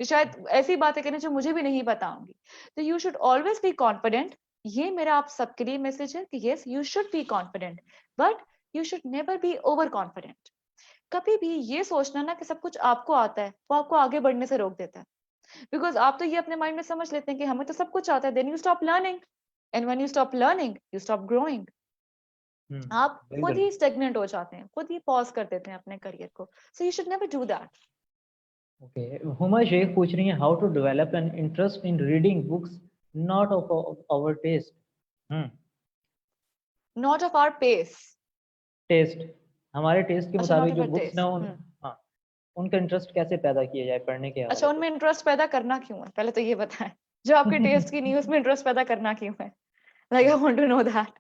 जो शायद ऐसी बातें करें जो मुझे भी नहीं पता होंगी। तो you should always be confident. ये मेरा आप सबके लिए मैसेज है कि yes, you should be confident, but you should never B over confident. कभी भी ये सोचना ना कि सब कुछ आपको आता है, वो आपको आगे बढ़ने से रोक देता है। बिकॉज आप तो ये अपने माइंड में समझ लेते हैं कि हमें तो सब कुछ आता है, then you stop learning, and when you stop learning you stop growing. आप खुद बिल्कुल। ही स्टेगनेंट हो जाते हैं, खुद ही पॉज कर देते हैं अपने करियर को। So you should never do that. Okay, Huma Shaikh पूछ रही हैं, how to develop an interest in reading books not of our taste. Hmm. Not of our pace. Taste, हमारे टेस्ट के अच्छा, नॉट मुताबिक ऑफ जो आवर बुक्स ना टेस्ट। उन, हाँ, उनका इंटरेस्ट कैसे पैदा किया जाए पढ़ने के अच्छा, हवाले से। उनमें इंटरेस्ट पैदा करना क्यों है, पहले तो ये बताएं। जो आपके टेस्ट की नहीं है उसमें इंटरेस्ट पैदा करना क्यों है? Like I want to know that.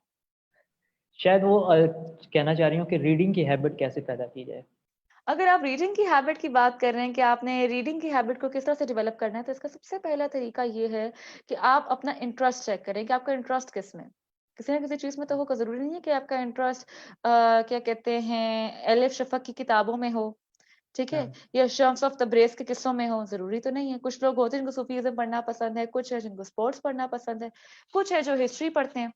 शायद वो कहना चाह रही हूँ कि रीडिंग की हैबिट कैसे पैदा की जाए। अगर आप रीडिंग की हैबिट की बात कर रहे हैं कि आपने रीडिंग की हैबिट को किस तरह से डेवलप करना है, तो इसका सबसे पहला तरीका ये है कि आप अपना इंटरेस्ट चेक करें कि आपका इंटरेस्ट किस में, किसी ना किसी चीज में तो होगा। जरूरी नहीं है कि आपका इंटरेस्ट क्या कहते हैं, एलिफ शफक की किताबों में हो, ठीक है, हाँ। या शम्स ऑफ तब्रेज के किस्सों में हो, जरूरी तो नहीं है। कुछ लोग होते हैं जिनको सूफीज्म पढ़ना पसंद है, कुछ है जिनको स्पोर्ट्स पढ़ना पसंद है, कुछ है जो हिस्ट्री पढ़ते हैं।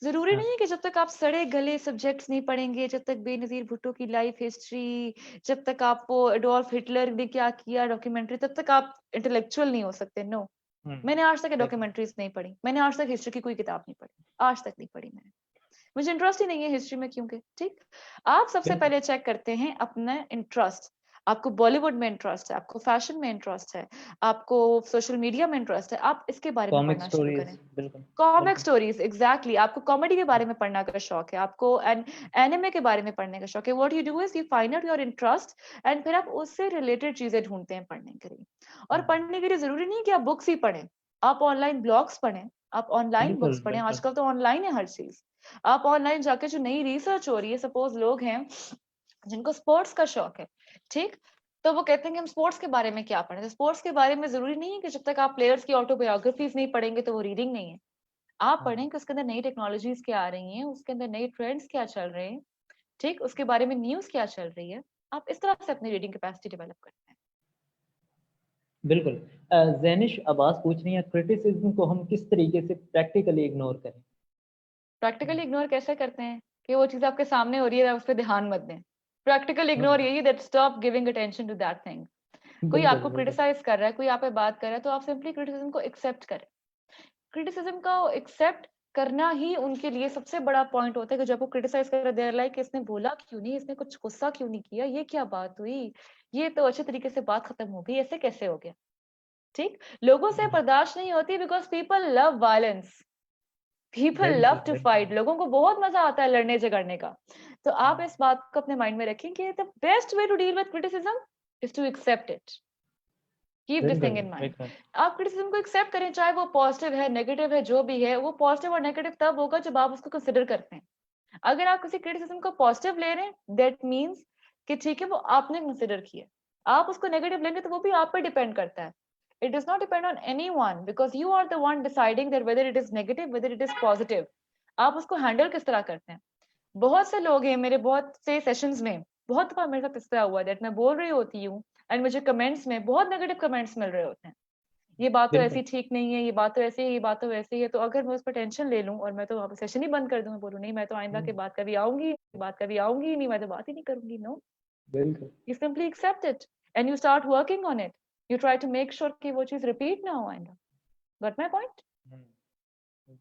जरूरी हाँ। नहीं है कि जब तक आप सड़े गले सब्जेक्ट्स नहीं पढ़ेंगे, जब तक बेनजीर भुट्टो की लाइफ हिस्ट्री, जब तक आपको एडोल्फ हिटलर ने क्या किया डॉक्यूमेंट्री, तब तक आप इंटेलेक्चुअल नहीं हो सकते। नो, मैंने आज तक बिल्कुल। डॉक्यूमेंट्रीज नहीं पढ़ी, मैंने आज तक हिस्ट्री की कोई किताब नहीं पढ़ी, आज तक नहीं पढ़ी मैंने, मुझे इंटरेस्ट ही नहीं है हिस्ट्री में, क्योंकि ठीक। आप सबसे बिल्कुल। पहले चेक करते हैं अपना इंटरेस्ट। आपको बॉलीवुड में इंटरेस्ट है, आपको फैशन में इंटरेस्ट है, आपको सोशल मीडिया में इंटरेस्ट है, आप इसके बारे में कॉमिक पढ़ना शुरू स्टोरीज, करें। बिल्कुल। कॉमिक बिल्कुल। स्टोरीज, एग्जैक्टली, आपको कॉमेडी के बारे में पढ़ने का शौक है, आपको एनिमे के बारे में पढ़ने का शौक है, what you do is you find out your interest and फिर आप उससे रिलेटेड चीजें ढूंढते हैं पढ़ने के लिए। और पढ़ने के लिए जरूरी नहीं कि आप बुक्स ही पढ़ें, आप ऑनलाइन ब्लॉग्स पढ़ें, आप ऑनलाइन बिल्कुल। बुक्स पढ़ें, बिल्कुल। आजकल तो ऑनलाइन है हर चीज। आप ऑनलाइन जाके जो नई रिसर्च हो रही है, सपोज लोग हैं जिनको स्पोर्ट्स का शौक है, ठीक, तो वो कहते हैं कि हम स्पोर्ट्स के बारे में क्या पढ़ें। तो स्पोर्ट्स के बारे में जरूरी नहीं है कि जब तक आप प्लेयर्स की ऑटोबायोग्राफीज नहीं पढ़ेंगे तो वो रीडिंग नहीं है। आप हाँ। पढ़ें कि उसके अंदर नई टेक्नोलॉजीज क्या आ रही हैं, उसके अंदर नए ट्रेंड्स क्या चल रहे हैं, ठीक, उसके बारे में न्यूज क्या चल रही है। आप इस तरह से अपनी रीडिंग कैपेसिटी डेवलप करते हैं। बिल्कुल। जैनिश अब्बास पूछ रही हैं, क्रिटिसिज्म को हम किस तरीके से प्रैक्टिकली इग्नोर करें। प्रैक्टिकली इग्नोर कैसे करते हैं कि वो चीज आपके सामने हो रही है, उस पर ध्यान मत दें। Practical ignore hmm. यही, that stop giving attention to that thing. कोई बिल्कुल। आपको बिल्कुल। क्रिटिसाइज कर रहा है, कोई आप पे बात कर रहा है, तो आप सिंपली क्रिटिसिज्म को एक्सेप्ट करें। क्रिटिसिज्म का एक्सेप्ट करना ही उनके लिए सबसे बड़ा पॉइंट होता है कि जब वो क्रिटिसाइज कर रहे हैं, लाइक इसने बोला क्यों नहीं, इसने कुछ गुस्सा क्यों नहीं किया, ये क्या बात हुई, ये तो अच्छे तरीके से बात खत्म हो गई, ऐसे कैसे हो गया, ठीक। लोगों से बर्दाश्त नहीं होती because people love violence, people बिल्कुल। लव टू बिल्कुल। फाइट, लोगों को बहुत मजा आता है लड़ने झगड़ने का। तो आप इस बात को अपने माइंड में रखें कि the best way to deal with criticism is to accept it, keep this बिल्कुल। Thing in mind. बिल्कुल। आप क्रिटिसिज्म को एक्सेप्ट करें, चाहे वो पॉजिटिव है नेगेटिव है, जो भी है वो पॉजिटिव और नेगेटिव तब होगा जब आप उसको कंसिडर करते हैं। अगर आप किसी क्रिटिसिज्म को पॉजिटिव ले रहे हैं, दैट मीन्स कि ठीक है वो आपने कंसिडर किया। आप उसको नेगेटिव लेंगे तो वो भी आप पर डिपेंड करता है। It does not depend on anyone because you are the one deciding that whether it is negative whether it is positive. आप उसको हैंडल किस तरह करते हैं। बहुत से लोग हैं मेरे बहुत से सेशंस में, बहुत बार मेरे साथ इस तरह हुआ दैट मैं बोल रही होती हूँ एंड मुझे कमेंट्स में बहुत नेगेटिव कमेंट्स मिल रहे होते हैं, ये बात तो बिल्कुल। ऐसी ठीक नहीं है, ये बात तो ऐसी है, ये बात तो वैसी है। तो अगर मैं उस पर टेंशन ले लूं और मैं तो वहां पर सेशन ही बंद कर दूं, मैं बोलूं नहीं मैं तो आइंदा के बात कभी आऊंगी, बात कभी आऊंगी नहीं, मैं तो बात ही नहीं करूंगी। नो, बिल्कुल। You simply accept it and you start working on it, you try to make sure कि वो चीज रिपीट ना हो आइंदा। Got my point?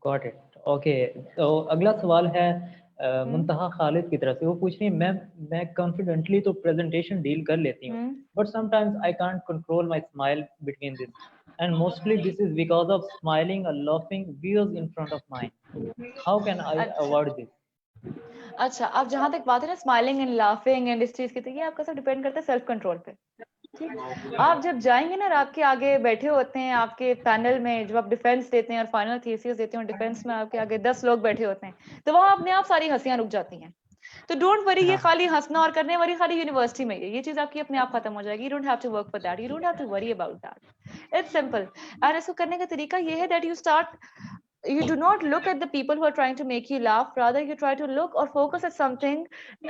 Got it. Okay, तो अगला सवाल है हम्म। मुंतहा खालिद की तरफ से। वो पूछ रही है, मैं कॉन्फिडेंटली तो प्रेजेंटेशन डील कर लेती हूँ, hmm. But sometimes I can't control my smile between this, and mostly this is because of smiling और laughing viewers in front of mine. How can I अच्छा, अवॉइड दिस। अच्छा, अब जहां तक बात है ना स्माइलिंग एंड लाफिंग एंड इस चीज की, तो ये आपका सब डिपेंड करता है सेल्फ कंट्रोल पे। ठीक, आप जब जाएंगे ना, आपके आगे बैठे होते हैं आपके पैनल में, जब आप डिफेंस देते हैं और फाइनल थीसिस देते हैं और डिफेंस में आपके आगे 10 लोग बैठे होते हैं, तो वहां अपने आप सारी हंसियां रुक जाती हैं। तो डोंट वरी, ये हाँ खाली हंसना और करने वाली खाली यूनिवर्सिटी में ये चीज आपकी अपने आप खत्म हो जाएगी। You don't have to work for that, you don't have to worry about that, it's simple. And इसको करने का तरीका ये है that you start, you do not look at the people who are trying to make you laugh, rather you try to look or focus at something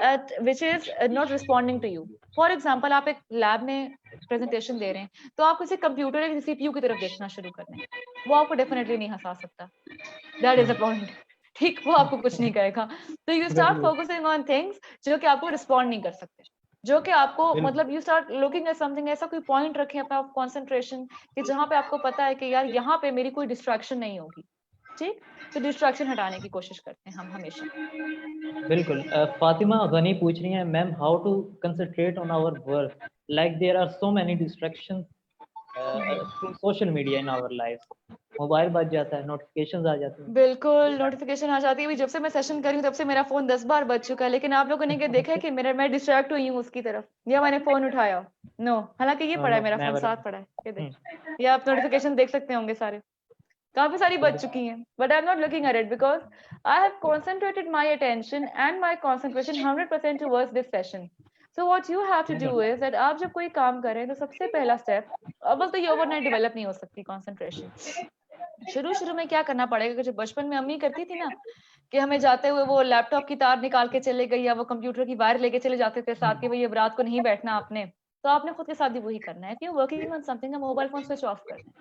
at which is not responding to you. For example, आप एक lab में presentation दे रहे हैं, तो आप किसी computer या किसी सीपीयू की तरफ देखना शुरू कर दें, वो आपको डेफिनेटली नहीं हंसा सकता। That is a point. ठीक, वो आपको कुछ नहीं कहेगा। तो यू स्टार्ट बिल्कुल फोकसिंग ऑन थिंग्स जो कि आपको रिस्पॉन्ड नहीं कर सकते, जो कि आपको बिल्कुल मतलब you start looking at something, ऐसा कोई पॉइंट रखें अपना कॉन्सेंट्रेशन कि जहां पे आपको पता है कि यार यहाँ पे मेरी कोई डिस्ट्रैक्शन नहीं होगी। ठीक, तो डिस्ट्रैक्शन हटाने की कोशिश करते हैं हम हमेशा। बिल्कुल। फातिमा गनी पूछ रही हैं, ma'am how to concentrate on our work, like there are so many distractions through social media in our life. Mobile बज जाता है, नोटिफिकेशंस आ जाती हैं। बिल्कुल, नोटिफिकेशन आ जाती है। अभी जब से मैं सेशन कर रही हूँ तब से मेरा फोन 10 बार बज चुका है, लेकिन आप लोगों ने क्या देखा है कि मेरा मैं डिस्ट्रैक्ट हुई हूँ उसकी तरफ, या मैंने फोन उठाया? नो, हालांकि ये पड़ा है, नो मेरा फोन नेवर। साथ पड़ा है, ये देख, ये आप नोटिफिकेशन देख सकते होंगे सारे, काफी सारी बज चुकी हैं, but I am not looking at it because I have concentrated my attention and my concentration 100% towards this session. So what you have to do is that आप जब कोई काम कर रहे हैं तो सबसे पहला स्टेप, अव्वल तो ये ओवरनाइट डेवलप नहीं हो सकती कंसंट्रेशन। शुरू शुरू में क्या करना पड़ेगा कि जो बचपन में अम्मी करती थी ना, कि हमें जाते हुए वो लैपटॉप की तार निकाल के चले गई या वो कंप्यूटर की वायर लेके चले जाते थे साथ के, भाई अब रात को नहीं बैठना आपने, तो आपने खुद के साथ भी वही करना है। If you working on something, mobile phone switch off कर दें।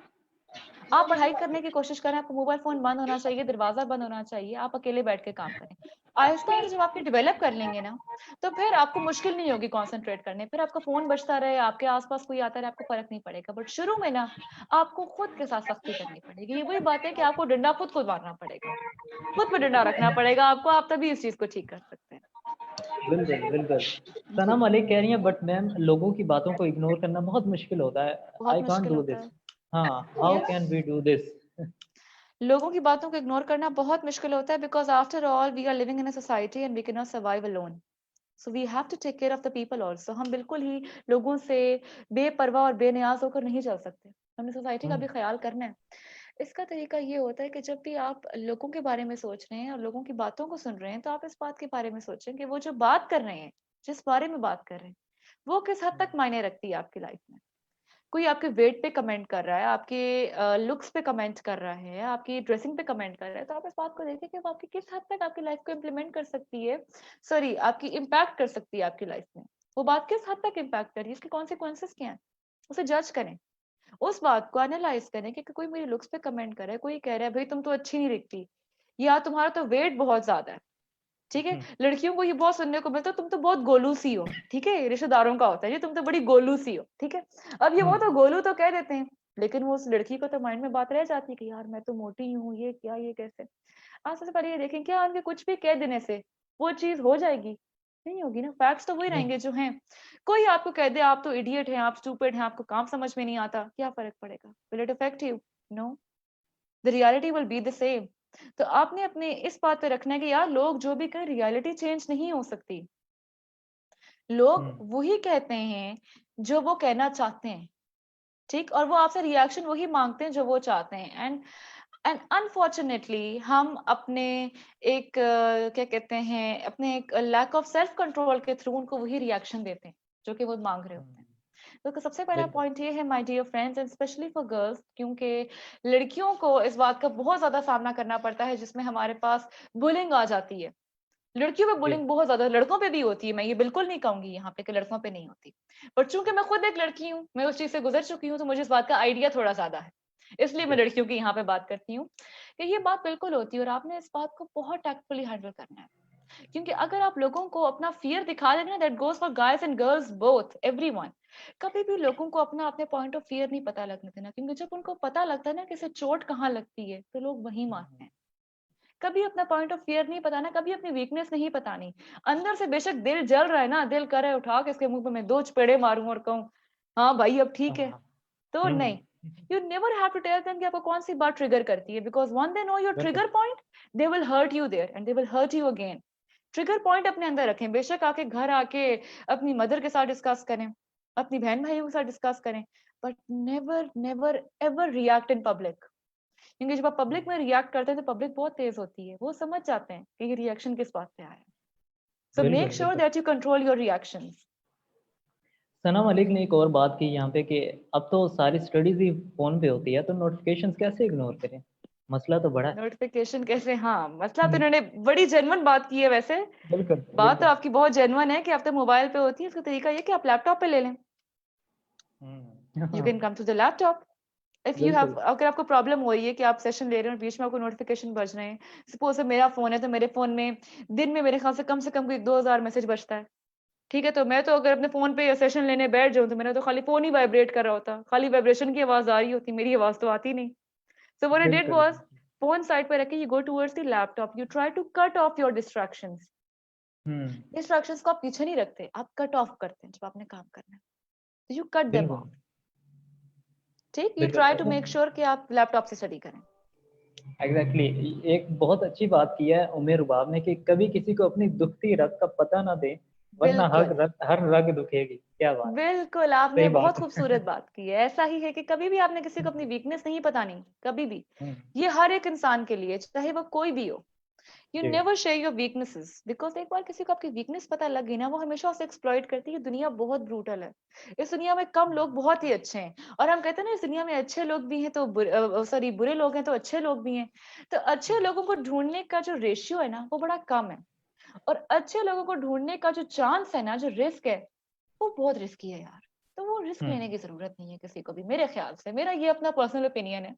आप पढ़ाई करने की कोशिश करें, आपका मोबाइल फोन बंद होना चाहिए, दरवाजा बंद होना चाहिए, आप अकेले बैठ के काम करें। आहिस्ता आहिस्ता जब आपके डेवलप कर लेंगे ना, तो फिर आपको मुश्किल नहीं होगी कंसंट्रेट करने, फिर आपका फोन बजता रहे, आपके आसपास कोई आता रहे, आपको फर्क नहीं पड़ेगा। बट शुरू में ना आपको खुद के साथ सख्ती करनी पड़ेगी। ये वही बात है कि आपको डंडा खुद को मारना पड़ेगा, खुद पे डंडा रखना पड़ेगा आपको, आप तभी इस चीज को ठीक कर सकते हैं। बिल्कुल बिल्कुल। सना जी, मलिक कह रही हैं, बट मैम लोगों की बातों को इग्नोर करना बहुत मुश्किल होता है। बहुत आई कांट मुश्किल डू होता दिस। है। हाँ, how yes, can we do this? लोगों की बातों को इग्नोर करना बहुत मुश्किल होता है, because after all we are living in a society and we can not survive alone. So we have to take care of the people also. हम बिल्कुल ही लोगों से बेपरवाह और बेनियाज होकर नहीं चल सकते, हमें सोसाइटी का भी ख्याल करना है। इसका तरीका ये होता है कि जब भी आप लोगों के बारे में सोच रहे हैं और लोगों की बातों को सुन रहे हैं, तो आप इस बात के बारे में सोचें कि वो जो बात कर रहे हैं, जिस बारे में बात कर रहे हैं, वो किस हद तक मायने रखती है आपकी लाइफ में। कोई आपके वेट पे कमेंट कर रहा है, आपके लुक्स पे कमेंट कर रहा है, आपकी ड्रेसिंग पे कमेंट कर रहा है, तो आप इस बात को देखें कि वो आपकी किस हद तक आपकी लाइफ को इम्प्लीमेंट कर सकती है, सॉरी आपकी इम्पैक्ट कर सकती है आपकी लाइफ में। वो बात किस हद तक इम्पैक्ट कर रही है, इसके कॉन्सिक्वेंसेस क्या हैं, उसे जज करें, उस बात को एनालाइज करें कि कोई मेरे लुक्स पे कमेंट कर रहा है, कोई कह रहा है भाई तुम तो अच्छी नहीं दिखती, या तुम्हारा तो वेट बहुत ज्यादा है। ठीक है, लड़कियों को ये बहुत सुनने को मिलता है, तुम तो बहुत गोलू सी हो। ठीक है, रिश्तेदारों का होता है ये, तुम तो बड़ी गोलू सी हो। ठीक है, अब ये वो तो गोलू तो कह देते हैं, लेकिन वो उस लड़की को तो माइंड में बात रह जाती है कि यार मैं तो मोटी हूँ, ये क्या, ये कैसे। आप सबसे पहले ये देखें, क्या उनके कुछ भी कह देने से वो चीज हो जाएगी? नहीं होगी ना, फैक्ट्स तो वही नहीं। रहेंगे जो हैं। कोई आपको कह दे आप तो इडियट हैं, आप स्टूपिड हैं, आपको काम समझ में नहीं आता, क्या फर्क पड़ेगा? Will it affect you? No, the reality will be the same. तो आपने अपने इस बात पे रखना है कि यार लोग जो भी कहें, रियलिटी चेंज नहीं हो सकती। लोग वही कहते हैं जो वो कहना चाहते हैं। ठीक, और वो आपसे रिएक्शन वही मांगते हैं जो वो चाहते हैं। एंड अनफॉर्चुनेटली हम अपने एक क्या कहते हैं, अपने एक लैक ऑफ सेल्फ कंट्रोल के थ्रू उनको वही रिएक्शन देते हैं जो कि वो मांग रहे होते हैं। तो सबसे पहला बिल्कुल पॉइंट ये है my dear friends and specially for girls, क्योंकि लड़कियों को इस बात का बहुत ज्यादा सामना करना पड़ता है जिसमें हमारे पास बुलिंग आ जाती है। लड़कियों पे जी। बुलिंग बहुत ज्यादा, लड़कों पे भी होती है, मैं ये बिल्कुल नहीं कहूंगी यहाँ पे कि लड़कों पे नहीं होती। बट चूंकि मैं खुद एक लड़की हूँ, मैं उस चीज से गुजर चुकी हूँ, तो मुझे इस बात का आइडिया थोड़ा ज्यादा है, इसलिए मैं जी। लड़कियों की यहाँ पे बात करती हूँ कि ये बात बिल्कुल होती है और आपने इस बात को बहुत टैक्टफुली हैंडल करना है। क्योंकि अगर आप लोगों को अपना फियर दिखा देंगे ना, that goes for guys and girls both, everyone. कभी भी लोगों को अपना अपने पॉइंट ऑफ फियर नहीं पता लगने देना, क्योंकि जब उनको पता लगता है ना कि इसे चोट कहाँ लगती है, तो लोग वहीं मारते हैं। कभी अपना पॉइंट ऑफ फियर नहीं बताना, कभी अपनी वीकनेस नहीं बतानी। अंदर से बेशक दिल जल रहा है ना, दिल कर रहा है उठा के इसके मुंह पे मैं दो चपेड़े मारूं और कहूं हाँ भाई अब ठीक है, हाँ। तो नहीं। You never have to tell them कि आपको कौन सी बात ट्रिगर करती है, because one they know your बिल्कुल trigger point, they will hurt you there and they will hurt you again. Trigger point अपने अंदर रखें। बेशक आके घर आके अपनी मदर के साथ डिस्कस करें, अपनी बहन भाइयों के साथ डिस्कस करें, but never never ever react in public. क्योंकि जब आप पब्लिक में रिएक्ट करते हैं तो पब्लिक बहुत तेज होती है, वो समझ जाते हैं कि ये रिएक्शन किस बात पे आया है। सो मेक बिल्कुल, श्योर बिल्कुल। That you control your reactions. Sana Malik ने एक और बात की यहाँ पे कि अब तो सारी स्टडीज़ ही फ़ोन पे होती है, तो नोटिफ़िकेशंस कैसे इग्नोर करें? मसला तो बड़ा है। नोटिफिकेशन कैसे, हाँ, मतलब तो हुँ, इन्होंने बड़ी जेन्युइन बात की है वैसे। बिल्कुल, बात तो बिल्कुल। आपकी बहुत जेन्युइन है कि आप तो मोबाइल पे होती है, इसका तरीका ये कि आप लैपटॉप पे ले लें। हुँ, यू हाँ, can come to the laptop. If you have, बिल्कुल। अगर आपको प्रॉब्लम हो रही है कि आप सेशन ले रहे हो और बीच में आपको नोटिफिकेशन बज रहे हैं, सपोज मेरा फोन है तो मेरे फोन में दिन में मेरे ख्याल से कम कोई 2000 मैसेज बजता है। ठीक है, तो मैं तो अगर अपने फोन पे सेशन लेने बैठ जाऊं तो मेरा तो खाली फोन ही वाइब्रेट कर रहा होता, खाली वाइब्रेशन की आवाज आ रही होती, मेरी आवाज तो आती नहीं। सो व्हाट आई डिड बिल्कुल। वाज, फोन साइड पे रख के you go towards the laptop, you try to cut off your distractions. Hmm, distractions को आप पीछे नहीं रखते, आप कट ऑफ करते हैं जब आपने काम करना है, तो यू कट देम बिल्कुल, ऑफ। ठीक, यू बिल्कुल। ट्राई टू अच्छा मेक श्योर कि आप लैपटॉप से स्टडी करें। एग्ज़ैक्टली एक बहुत अच्छी बात की है उमर रुबाब ने कि कभी किसी को अपनी दुखती रग का पता ना दें, वरना बिल्कुल, हर रग दुखेगी। क्या बात है! बिल्कुल, आपने सही बहुत बात खूबसूरत है। बात की है। ऐसा ही है कि कभी भी आपने किसी को अपनी वीकनेस नहीं बतानी, कभी भी। हुँ, ये हर एक इंसान के लिए, चाहे वो कोई भी हो। यू जी। Never share your weaknesses, because एक बार किसी को आपकी वीकनेस पता लग गई ना, वो हमेशा उसे एक्सप्लॉइट करती है। दुनिया बहुत ब्रूटल है। इस दुनिया में कम लोग बहुत ही अच्छे हैं, और हम कहते हैं ना इस दुनिया में अच्छे लोग भी हैं तो सॉरी, बुरे लोग हैं तो अच्छे लोग भी हैं। तो अच्छे लोगों को ढूँढने का जो रेशियो है ना, वो बड़ा कम है, और अच्छे लोगों को ढूँढने का जो चांस है ना, जो रिस्क है, वो बहुत रिस्की है यार। तो वो रिस्क हुँ, लेने की ज़रूरत नहीं है किसी को भी, मेरे ख़्याल से। मेरा ये अपना पर्सनल ओपिनियन है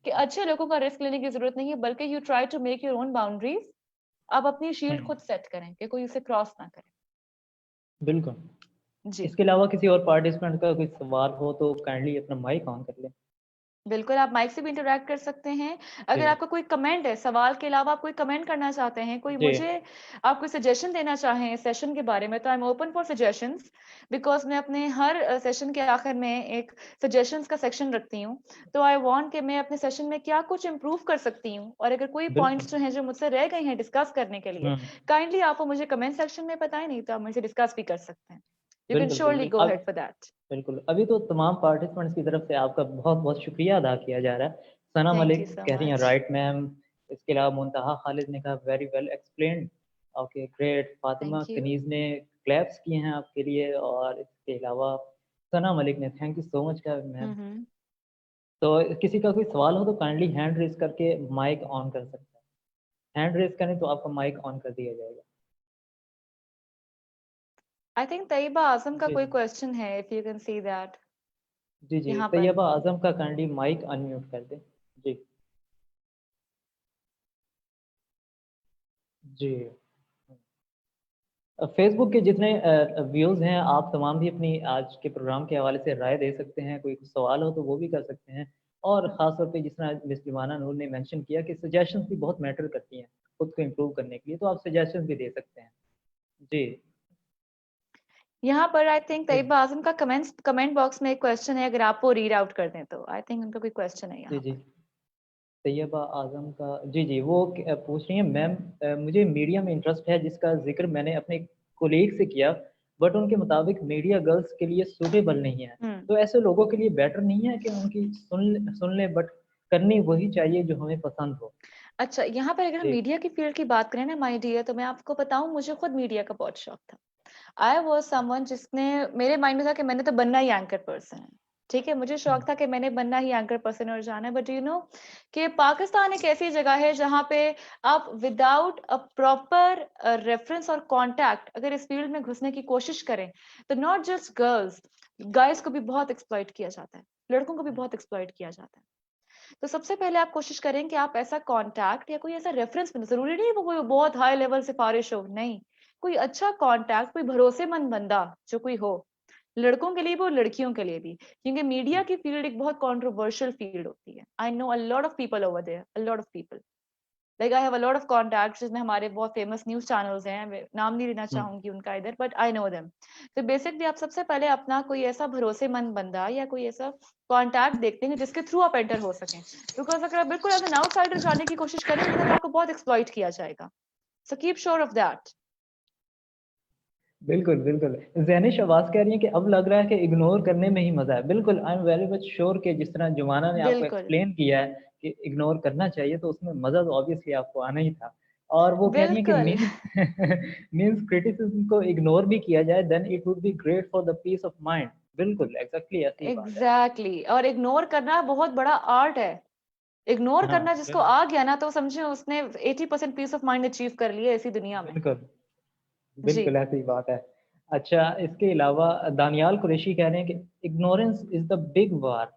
कि अच्छे लोगों का रिस्क लेने की ज़रूरत नहीं है, बल्कि you try to make your own boundaries. आप अपनी हुँ, शील्ड खुद सेट करें कि कोई उसे क्रॉस ना करे। बिल्कुल। जी। इसके अलावा किसी और पार्टिसिपेंट का कोई सवाल हो तो काइंडली अपना माइक ऑन कर लें। बिल्कुल, आप माइक से भी इंटरैक्ट कर सकते हैं। जी, अगर आपका कोई कमेंट है, सवाल के अलावा आप कोई कमेंट करना चाहते हैं, कोई जी। मुझे आप कोई सजेशन देना चाहें सेशन के बारे में, तो I am open for suggestions, because मैं अपने हर सेशन के आखिर में एक सजेशंस का सेक्शन रखती हूँ। तो आई वांट कि मैं अपने सेशन में क्या कुछ इम्प्रूव कर सकती हूँ, और अगर कोई बिल्कुल। पॉइंट्स जो हैं, जो मुझसे रह गए हैं डिस्कस करने के लिए, हुँ, काइंडली आप वो मुझे कमेंट सेक्शन में बताएँ, नहीं तो आप मुझसे डिस्कस भी कर सकते हैं। यू कैन बिल्कुल, श्योरली बिल्कुल। गो अब अहेड फॉर दैट। बिल्कुल, अभी तो तमाम पार्टिसिपेंट्स की तरफ से आपका बहुत-बहुत शुक्रिया अदा किया जा रहा है। सना थैंक यू मलिक सो कह रही हैं मच। राइट मैम, इसके अलावा मुंतहा खालिद ने कहा very well explained, okay great, Fatima thank you. Kaneez ने क्लैप्स किए हैं आपके लिए और इसके अलावा सना मलिक ने थैंक यू सो मच कहा हुँ, मैम। हुँ। तो किसी का कोई सवाल हो तो काइंडली हैंड रेज़ करके माइक ऑन कर सकते हैं। हैंड रेज़ करें तो आपका माइक ऑन कर दिया जाएगा। आई थिंक तैयबा आज़म का जी, कोई जी। क्वेश्चन है, if you can see that जी, जी। यहाँ पर। तैयबा आज़म का काइंडली माइक अनम्यूट कर दें। जी, जी। फ़ेसबुक के जितने व्यूज़ हैं, आप तमाम भी अपनी आज के प्रोग्राम के हवाले से राय दे सकते हैं, कोई सवाल हो तो वो भी कर सकते हैं। और ख़ास तौर पे जिस तरह मिस ज़ुबाना नूर ने मेंशन किया कि सजेशंस भी बहुत मैटर करती हैं, खुद को इम्प्रूव करने के लिए, तो आप सजेशंस भी दे सकते हैं। जी, यहाँ पर आई थिंक जी, तैयबा आज़म का कमेंट बॉक्स में एक क्वेश्चन है, अगर आप वो रीड आउट कर दें तो। आई थिंक उनका कोई क्वेश्चन है जी, यहाँ जी। पर। तैयबा आज़म का जी, जी, वो पूछ रही हैं मैम मुझे मीडिया में इंटरेस्ट है जिसका ज़िक्र मैंने अपने कोलीग से किया, बट उनके मुताबिक मीडिया गर्ल्स के लिए सूटेबल नहीं है। हुँ। तो ऐसे लोगों के लिए बेटर नहीं है कि उनकी सुन लें बट करनी वही चाहिए जो हमें पसंद हो? अच्छा, यहाँ पर अगर हम जी, मीडिया की फ़ील्ड की बात करें ना माय डियर, तो मैं आपको बताऊँ, मुझे खुद मीडिया का बहुत शौक था। आई वाज़ समवन जिसने, मेरे माइंड में था कि मैंने तो बनना ही एंकर पर्सन है। ठीक है, मुझे हुँ, शौक था कि मैंने बनना ही एंकर पर्सन और जाना है, बट यू नो कि पाकिस्तान एक ऐसी जगह है जहाँ पे आप विदाउट अ प्रॉपर रेफरेंस और कॉन्टैक्ट अगर इस फील्ड में घुसने की कोशिश करें, तो नॉट जस्ट गर्ल्स, गाइस को भी बहुत एक्सप्लॉइट किया जाता है, लड़कों को भी हुँ, बहुत एक्सप्लॉइट किया जाता है। तो सबसे पहले आप कोशिश करें कि आप ऐसा कॉन्टैक्ट या कोई ऐसा रेफरेंस, जरूरी नहीं है वो कोई बहुत हाई लेवल सिफारिश हो, नहीं, कोई अच्छा कॉन्टैक्ट, कोई भरोसेमंद बंदा जो कोई हो, लड़कों के लिए भी और लड़कियों के लिए भी, क्योंकि हुँ, मीडिया की फील्ड एक बहुत कंट्रोवर्शियल फील्ड होती है। I know a lot of people over there, a lot of people, like I have a lot of contacts, जिसमें हमारे बहुत फेमस न्यूज़ चैनल्स हैं, मैं नाम नहीं लेना हुँ, चाहूँगी उनका इधर, बट आई नो देम। तो बेसिकली आप सबसे पहले अपना कोई ऐसा भरोसेमंद बंदा या कोई ऐसा कॉन्टैक्ट देखते हैं जिसके थ्रू आप एंटर हो सकें। बिकॉज़ अगर आप बिल्कुल एज़ एन आउटसाइडर जाने की कोशिश करेंगे ना, तो आपको बहुत एक्सप्लॉइट किया जाएगा। So keep sure of that. बिल्कुल, बिल्कुल। ज़ैनिश आवाज़ कह रही है कि अब लग रहा है कि इग्नोर करने में ही मज़ा है। बिल्कुल, I am very much sure कि जिस तरह जुमाना ने आपको बिल्कुल, एक्सप्लेन किया है कि इग्नोर करना चाहिए, तो उसमें मज़ा तो ऑब्वियसली आपको आना ही था। और वो कह रही हैं कि बिल्कुल। मीन्स मीन्स क्रिटिसिज़्म को इग्नोर भी किया जाए, then it would be great for the peace of mind. बिल्कुल, एग्ज़ैक्टली ऐसी ही बात है। एग्ज़ैक्टली और इग्नोर करना बहुत बड़ा आर्ट है। इग्नोर हाँ, करना जिसको आ गया ना तो समझिए उसने 80% पीस ऑफ माइंड अचीव कर लिया इसी दुनिया में। बिल्कुल, जी, बिल्कुल ऐसी ही बात है। अच्छा, इसके अलावा दानियाल कुरैशी कह रहे हैं कि ignorance is the big war.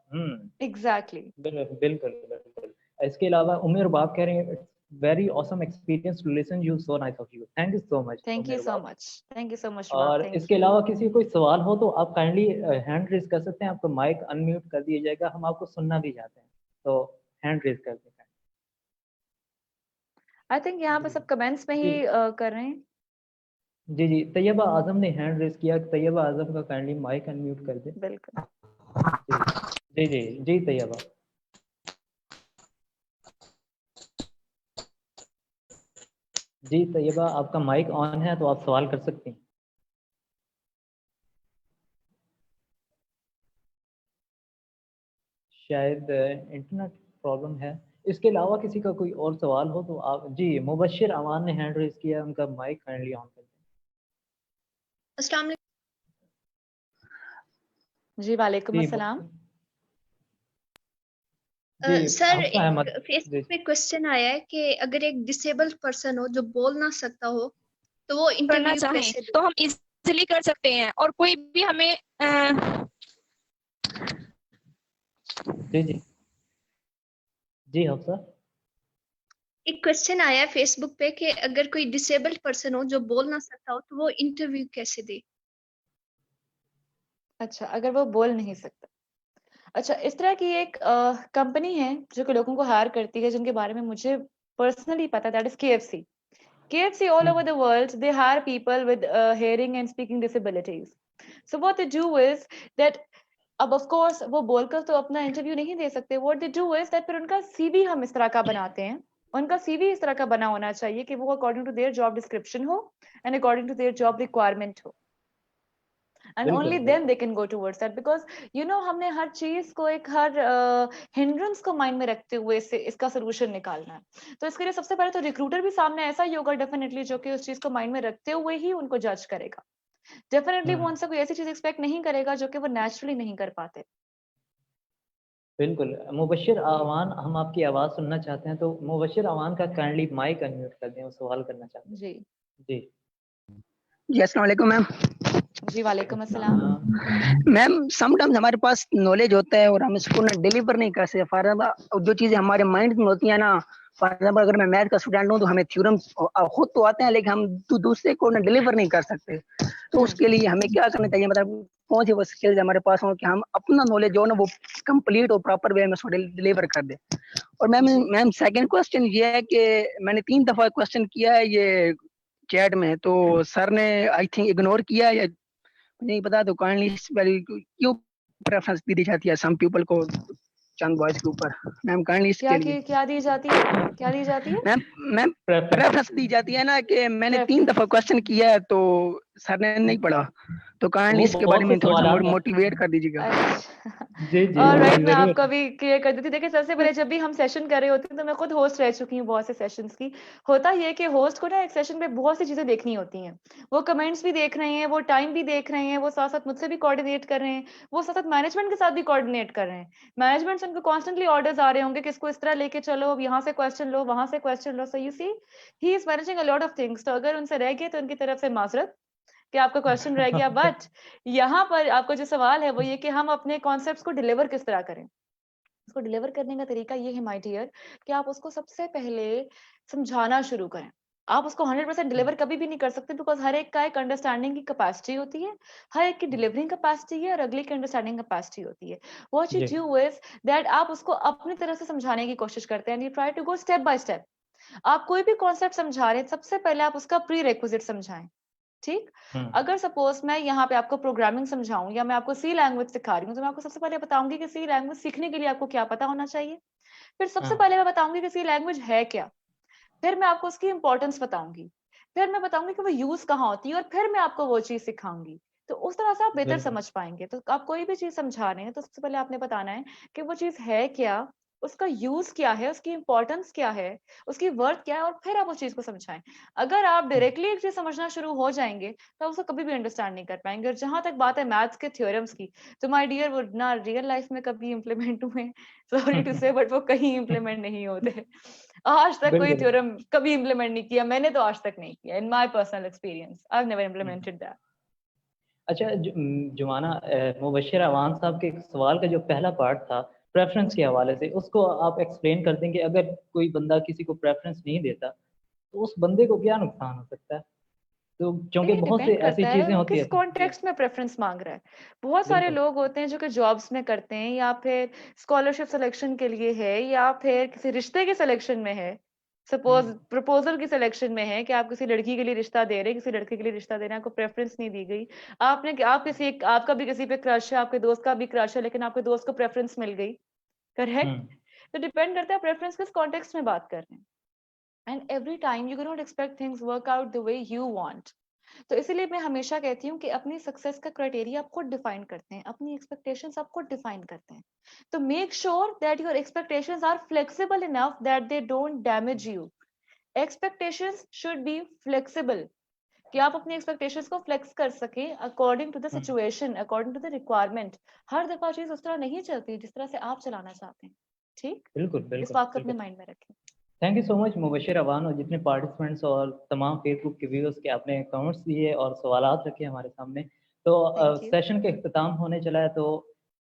Exactly. बिल्कुल, बिल्कुल। इसके अलावा उम्मे रुबाब कह रहे हैं it's very awesome experience to listen you so nice of you. Thank you so much thank Umme you so Rubab. Much. Thank you so much Rubab, और थैंक इसके यू। अलावा किसी को कोई सवाल हो तो आप काइंडली हैंड रेज़ कर सकते हैं, आपका माइक अनम्यूट कर दिया जाएगा, हम आपको सुनना भी चाहते हैं। तो हैंड रेज़ कर दें। आई थिंक यहाँ पे जी, सब कमेंट्स में जी। ही कर रहे हैं। जी, जी। तैयबा आज़म ने हैंड रेज़ किया, तैयबा आज़म का काइंडली माइक अनम्यूट कर दें। बिल्कुल। जी। जी, जी। जी, तैयबा। जी, तैयबा आपका माइक ऑन है तो आप सवाल कर सकती हैं। शायद इंटरनेट प्रॉब्लम है। इसके अलावा किसी का कोई और सवाल हो तो आप जी, मुबश्शिर अमान ने हैंड रेज़ किया है, उनका माइक काइंडली ऑन कर दें। अस्सलाम जी, वालेकुम जी, अस्सलाम। जी, सर हफ्सा एक अहमद। जी, फेसबुक पे क्वेश्चन आया है कि अगर एक डिसेबल्ड पर्सन हो जो बोल ना सकता हो तो वो करना इंटरव्यू चाहें कैसे दे। तो हम इजीली कर सकते हैं और कोई भी हमें जी, जी। जी, हफ्सा। एक क्वेश्चन आया है फेसबुक पे कि अगर कोई डिसेबल्ड पर्सन हो जो बोल ना सकता हो तो वो इंटरव्यू कैसे दे। अच्छा, अगर वो बोल नहीं सकता। अच्छा, इस तरह की एक कंपनी है जो कि लोगों को हायर करती है जिनके बारे में मुझे पर्सनली पता है, that is KFC. KFC all hmm, over the world, they hire people with hearing and speaking disabilities. So what they do is that अब ऑफ कोर्स वो बोलकर तो अपना इंटरव्यू नहीं दे सकते। What they do is that फिर उनका CV हम इस तरह का बनाते हैं। उनका सीवी इस तरह का बना होना चाहिए कि वो according to their job description हो and according to their job requirement हो एंड ओनली बिल्कुल, देन बिल्कुल। They can go towards that because हमने हर चीज को एक हर हिंड्रेंस को माइंड में रखते हुए इसका सोल्यूशन निकालना है। तो इसके लिए सबसे पहले तो रिक्रूटर भी सामने ऐसा ही होगा डेफिनेटली जो कि उस चीज को माइंड में रखते हुए ही उनको जज करेगा। डेफिनेटली हुँ, वो उनसे कोई ऐसी चीज एक्सपेक्ट नहीं करेगा जो कि वो नेचुरली नहीं कर पाते। बिल्कुल। मुबश्शिर अमान हम आपकी आवाज़ सुनना चाहते हैं, तो मुबश्शिर अमान का काइंडली माइक अनम्यूट कर दें, वो सवाल करना चाहते हैं। जी। जी। जी अस्सलाम वालेकुम मैम। जी, वालेकुम अस्सलाम। अस्सलाम। मैम समटाइम्स हमारे पास नॉलेज होता है और हम इसको ना डिलीवर नहीं कर सकते। फॉर एग्जाम्पल जो चीज़ें हमारे माइंड में होती है ना, फॉर एग्जाम्पल अगर मैं मैथ का स्टूडेंट हूँ तो हमें थ्योरम खुद तो आते हैं लेकिन हम दूसरे को ना डिलीवर नहीं कर सकते। तो उसके लिए हमें क्या करना चाहिए, मतलब कौन सी वो स्किल्स हमारे पास हो कि हम अपना नॉलेज जो है ना वो कंप्लीट और प्रॉपर वे में उसको डिलीवर कर दे। और मैम जी। मैम सेकंड क्वेश्चन ये है कि मैंने 3 दफा क्वेश्चन किया है ये चैट में, तो सर ने आई थिंक इग्नोर किया या नहीं पता, तो काइंडली इस पर क्यों प्रेफरेंस दी जाती है सम पीपल को चंद बॉयज के ऊपर। मैम काइंडली इसके लिए क्या दी जाती है? क्या दी जाती है? Ma'am ma'am preference. प्रेफरेंस दी जाती है ना कि मैंने 3 प्रेफ़रेंस। दफा क्वेश्चन किया है तो सर ने नहीं पढ़ा, तो काइंडली वो इसके बारे बहुत से में थोड़ा सा सवालात हैं। मोटिवेट कर दीजिएगा। अच्छा। जी, जी, ऑलराइट, जी, मैं आपको ज़रूर। अभी क्लियर कर देती हूँ। देखिए, सबसे पहले जब भी हम सेशन कर रहे होते हैं, तो मैं खुद होस्ट रह चुकी हूँ बहुत से सेशंस की। होता ये है कि होस्ट को ना एक सेशन में बहुत सी चीज़ें देखनी होती हैं। वो कमेंट्स भी देख रहे हैं, वो टाइम भी देख रहे हैं, वो साथ-साथ मुझसे भी कोऑर्डिनेट कर रहे हैं, वो साथ-साथ मैनेजमेंट के साथ भी कोऑर्डिनेट कर रहे हैं। मैनेजमेंट से उनको कॉन्स्टेंटली ऑर्डर्स आ रहे होंगे कि इसको इस तरह लेके चलो, अब यहाँ से क्वेश्चन लो, वहाँ से क्वेश्चन लो। So you see, he is managing a lot of things. तो अगर उनसे रह गए, तो उनकी तरफ से माज़रत कि आपका क्वेश्चन रह गया। बट यहाँ पर आपका जो सवाल है वो ये कि हम अपने कॉन्सेप्ट्स को डिलीवर किस तरह करें। उसको डिलीवर करने का तरीका ये है माय डियर कि आप उसको सबसे पहले समझाना शुरू करें। आप उसको 100% डिलीवर कभी भी नहीं कर सकते बिकॉज़ हर एक का एक अंडरस्टैंडिंग की कैपेसिटी होती है, हर एक की डिलीवरिंग कैपेसिटी है और अगले की अंडरस्टैंडिंग कैपेसिटी होती है। व्हाट यू जी, डू इज़ दैट आप उसको अपनी तरह से समझाने की कोशिश करते हैं and you try to go step by step. आप कोई भी कॉन्सेप्ट समझा रहे हैं, सबसे पहले आप उसका प्री रिक्विजिट समझाएँ। ठीक? हुँ, अगर सपोज़ मैं यहाँ पे आपको प्रोग्रामिंग समझाऊँ या मैं आपको सी लैंग्वेज सिखा रही हूँ, तो मैं आपको सबसे पहले बताऊँगी कि सी लैंग्वेज सीखने के लिए आपको क्या पता होना चाहिए। फिर सबसे हाँ, पहले मैं बताऊँगी कि सी लैंग्वेज है क्या? फिर मैं आपको उसकी इम्पोर्टेंस बताऊँगी। फिर मैं बताऊंगी कि वो यूज कहाँ होती है, और फिर मैं आपको वो चीज सिखाऊंगी। तो उस तरह से आप बेहतर बिल्कुल समझ पाएंगे। तो आप कोई भी चीज समझा रहे हैं तो सबसे पहले आपने बताना है कि वो चीज है क्या, उसका यूज क्या है, उसकी इंपॉर्टेंस क्या है, उसकी वर्थ क्या है, और फिर आप उस चीज को समझाएं। अगर आप डायरेक्टली एक चीज समझना शुरू हो जाएंगे तो आप उसको कभी भी अंडरस्टैंड नहीं कर पाएंगे। और जहां तक बात है मैथ्स के थ्योरम्स की, तो माय डियर वो ना रियल लाइफ में कभी इंप्लीमेंट हुए, सॉरी टू से, बट वो कहीं इंप्लीमेंट नहीं होते। आज तक कोई बिल्कुल। थ्योरम कभी इंप्लीमेंट नहीं किया, मैंने तो आज तक नहीं किया। In my personal experience I have never hmm. Implemented that. अच्छा जुमाना, मुबश्शिर अवान साहब के एक सवाल का जो पहला पार्ट था प्रेफरेंस के हवाले से, उसको आप एक्सप्लेन कर देंगे। अगर कोई बंदा किसी को प्रेफरेंस नहीं देता तो उस बंदे को क्या नुकसान हो सकता है? तो क्योंकि देखिए बहुत से डिपेंड ऐसी करता है चीजें वो होती किस है जी। कॉन्टेक्स्ट में प्रेफरेंस मांग रहा है। बहुत सारे बिल्कुल। लोग होते हैं जो कि जॉब्स में करते हैं, या फिर स्कॉलरशिप सिलेक्शन के लिए है, या फिर किसी रिश्ते के सिलेक्शन में है। सपोज हम्म। प्रपोजल की सिलेक्शन में है कि आप किसी लड़की के लिए रिश्ता दे रहे हैं, किसी लड़के के लिए रिश्ता दे रहे हैं, आपको प्रेफरेंस नहीं दी गई। आपका भी किसी पे क्रश है, आपके दोस्त का भी क्रश है, लेकिन आपके दोस्त को प्रेफरेंस मिल गई। करेक्ट। हम्म। तो डिपेंड करता है प्रेफरेंस किस कॉन्टेक्स्ट में बात कर रहे हैं। And every time you can not expect things work out the way you want. तो इसीलिए मैं हमेशा कहती हूँ कि अपनी सक्सेस का क्राइटेरिया आप खुद डिफाइन करते हैं, अपनी एक्सपेक्टेशंस आप खुद डिफाइन करते हैं। तो make sure that your expectations are flexible enough that they don't damage you. Expectations should be flexible, कि आप अपनी एक्सपेक्टेशंस को फ्लेक्स कर सकें according to the hmm. Situation, according to the requirement. हर दफा चीज उस तरह नहीं चलती जिस तरह से आप चलाना चाहते हैं। ठीक। बिल्कुल इस बिल्कुल बात को अपने बिल्कुल। माइंड में रखें। Thank you so much Mubashir Awan, और जितने पार्टिसिपेंट्स और तमाम फेसबुक के व्यूअर्स के आपने कमेंट्स दिए और सवालात रखे हमारे सामने। तो थैंक यू। सेशन के इख्तिताम होने चला है, तो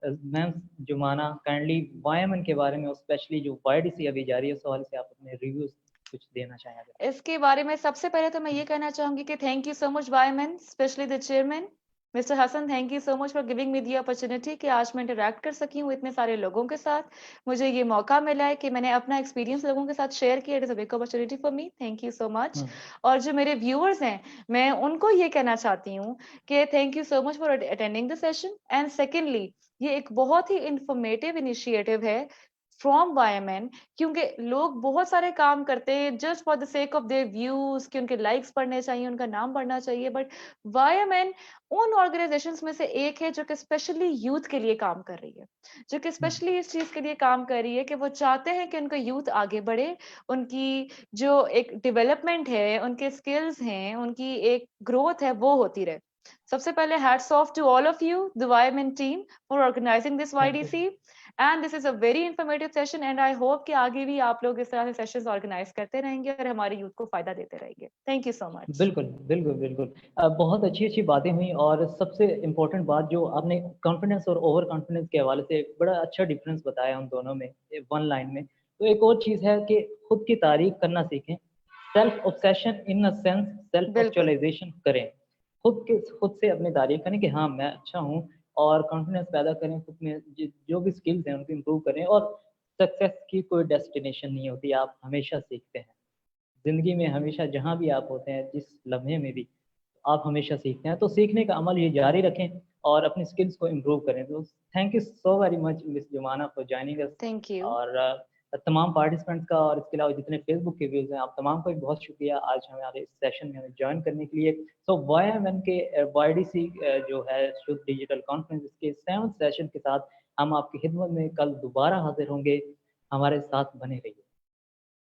मैम जुमाना काइंडली वाईएमएन के बारे में और स्पेशली जो वाईडीसी अभी जारी है उस हवाले से आप अपने रिव्यूज कुछ देना चाहें अगर। इसके बारे में सबसे पहले तो मैं ये कहना चाहूंगी कि thank you so much YMN, specially the chairman mister Hasan. Thank you so much for giving me the opportunity कि आज मैं इंटरेक्ट कर सकी हूँ इतने सारे लोगों के साथ। मुझे ये मौका मिला है कि मैंने अपना एक्सपीरियंस लोगों के साथ शेयर किया। It is a big opportunity for me, thank you so much. Hmm. और जो मेरे व्यूअर्स हैं, मैं उनको ये कहना चाहती हूँ कि thank you so much for attending the session. And secondly, ये एक बहुत ही इंफॉर्मेटिव इनिशिएटिव है फ्रॉम वाईएमएन, क्योंकि लोग बहुत सारे काम करते हैं just for the sake of their views, कि उनके लाइक्स पढ़ने चाहिए, उनका नाम पढ़ना चाहिए। बट वाईएमएन उन ऑर्गेनाइजेशंस में से एक है जो कि स्पेशली यूथ के लिए काम कर रही है, जो कि हम्म। स्पेशली इस चीज के लिए काम कर रही है कि वो चाहते हैं कि उनका यूथ आगे बढ़े, उनकी जो एक डेवलपमेंट है, उनके स्किल्स हैं, उनकी एक ग्रोथ है, वो होती रहे। सबसे पहले hats off to all of you the YMN team for organising this thank you. YDC. And this is a very informative session, and I hope कि आगे भी आप लोग इस तरह से सेशंस ऑर्गेनाइज करते रहेंगे और हमारे यूथ को फायदा देते रहेंगे। Thank you so much. बिल्कुल बिल्कुल बिल्कुल। बहुत अच्छी अच्छी बातें हुई, और सबसे इम्पोर्टेंट बात जो आपने कॉन्फिडेंस और ओवर कॉन्फिडेंस के हवाले से एक बड़ा अच्छा डिफरेंस बताया उन दोनों में वन लाइन में। तो एक और चीज़ है कि खुद की तारीफ करना सीखें। Self obsession in a sense self बिल्कुल। एक्चुअलाइजेशन करें। खुद से अपनी तारीफ करें कि हाँ मैं अच्छा हूँ, और कॉन्फिडेंस पैदा करें खुद में। जो भी स्किल्स हैं उनको इम्प्रूव करें। और सक्सेस की कोई डेस्टिनेशन नहीं होती, आप हमेशा सीखते हैं ज़िंदगी में। हमेशा जहाँ भी आप होते हैं, जिस लम्हे में भी, आप हमेशा सीखते हैं। तो सीखने का अमल ये जारी रखें और अपनी स्किल्स को इम्प्रूव करें। तो thank you so very much miss Jumana for joining us. Thank you. और तमाम पार्टिसिपेंट्स का और इसके अलावा जितने फेसबुक के व्यूज़ हैं, आप तमाम को भी बहुत शुक्रिया आज हमारे इस सेशन में हमें ज्वाइन करने के लिए। सो वाईएमएन के वाईडीसी जो है शुद्ध डिजिटल कॉन्फ्रेंस, इसके 7th सेशन के साथ हम आपकी खिदमत में कल दोबारा हाजिर होंगे। हमारे साथ बने रहिए।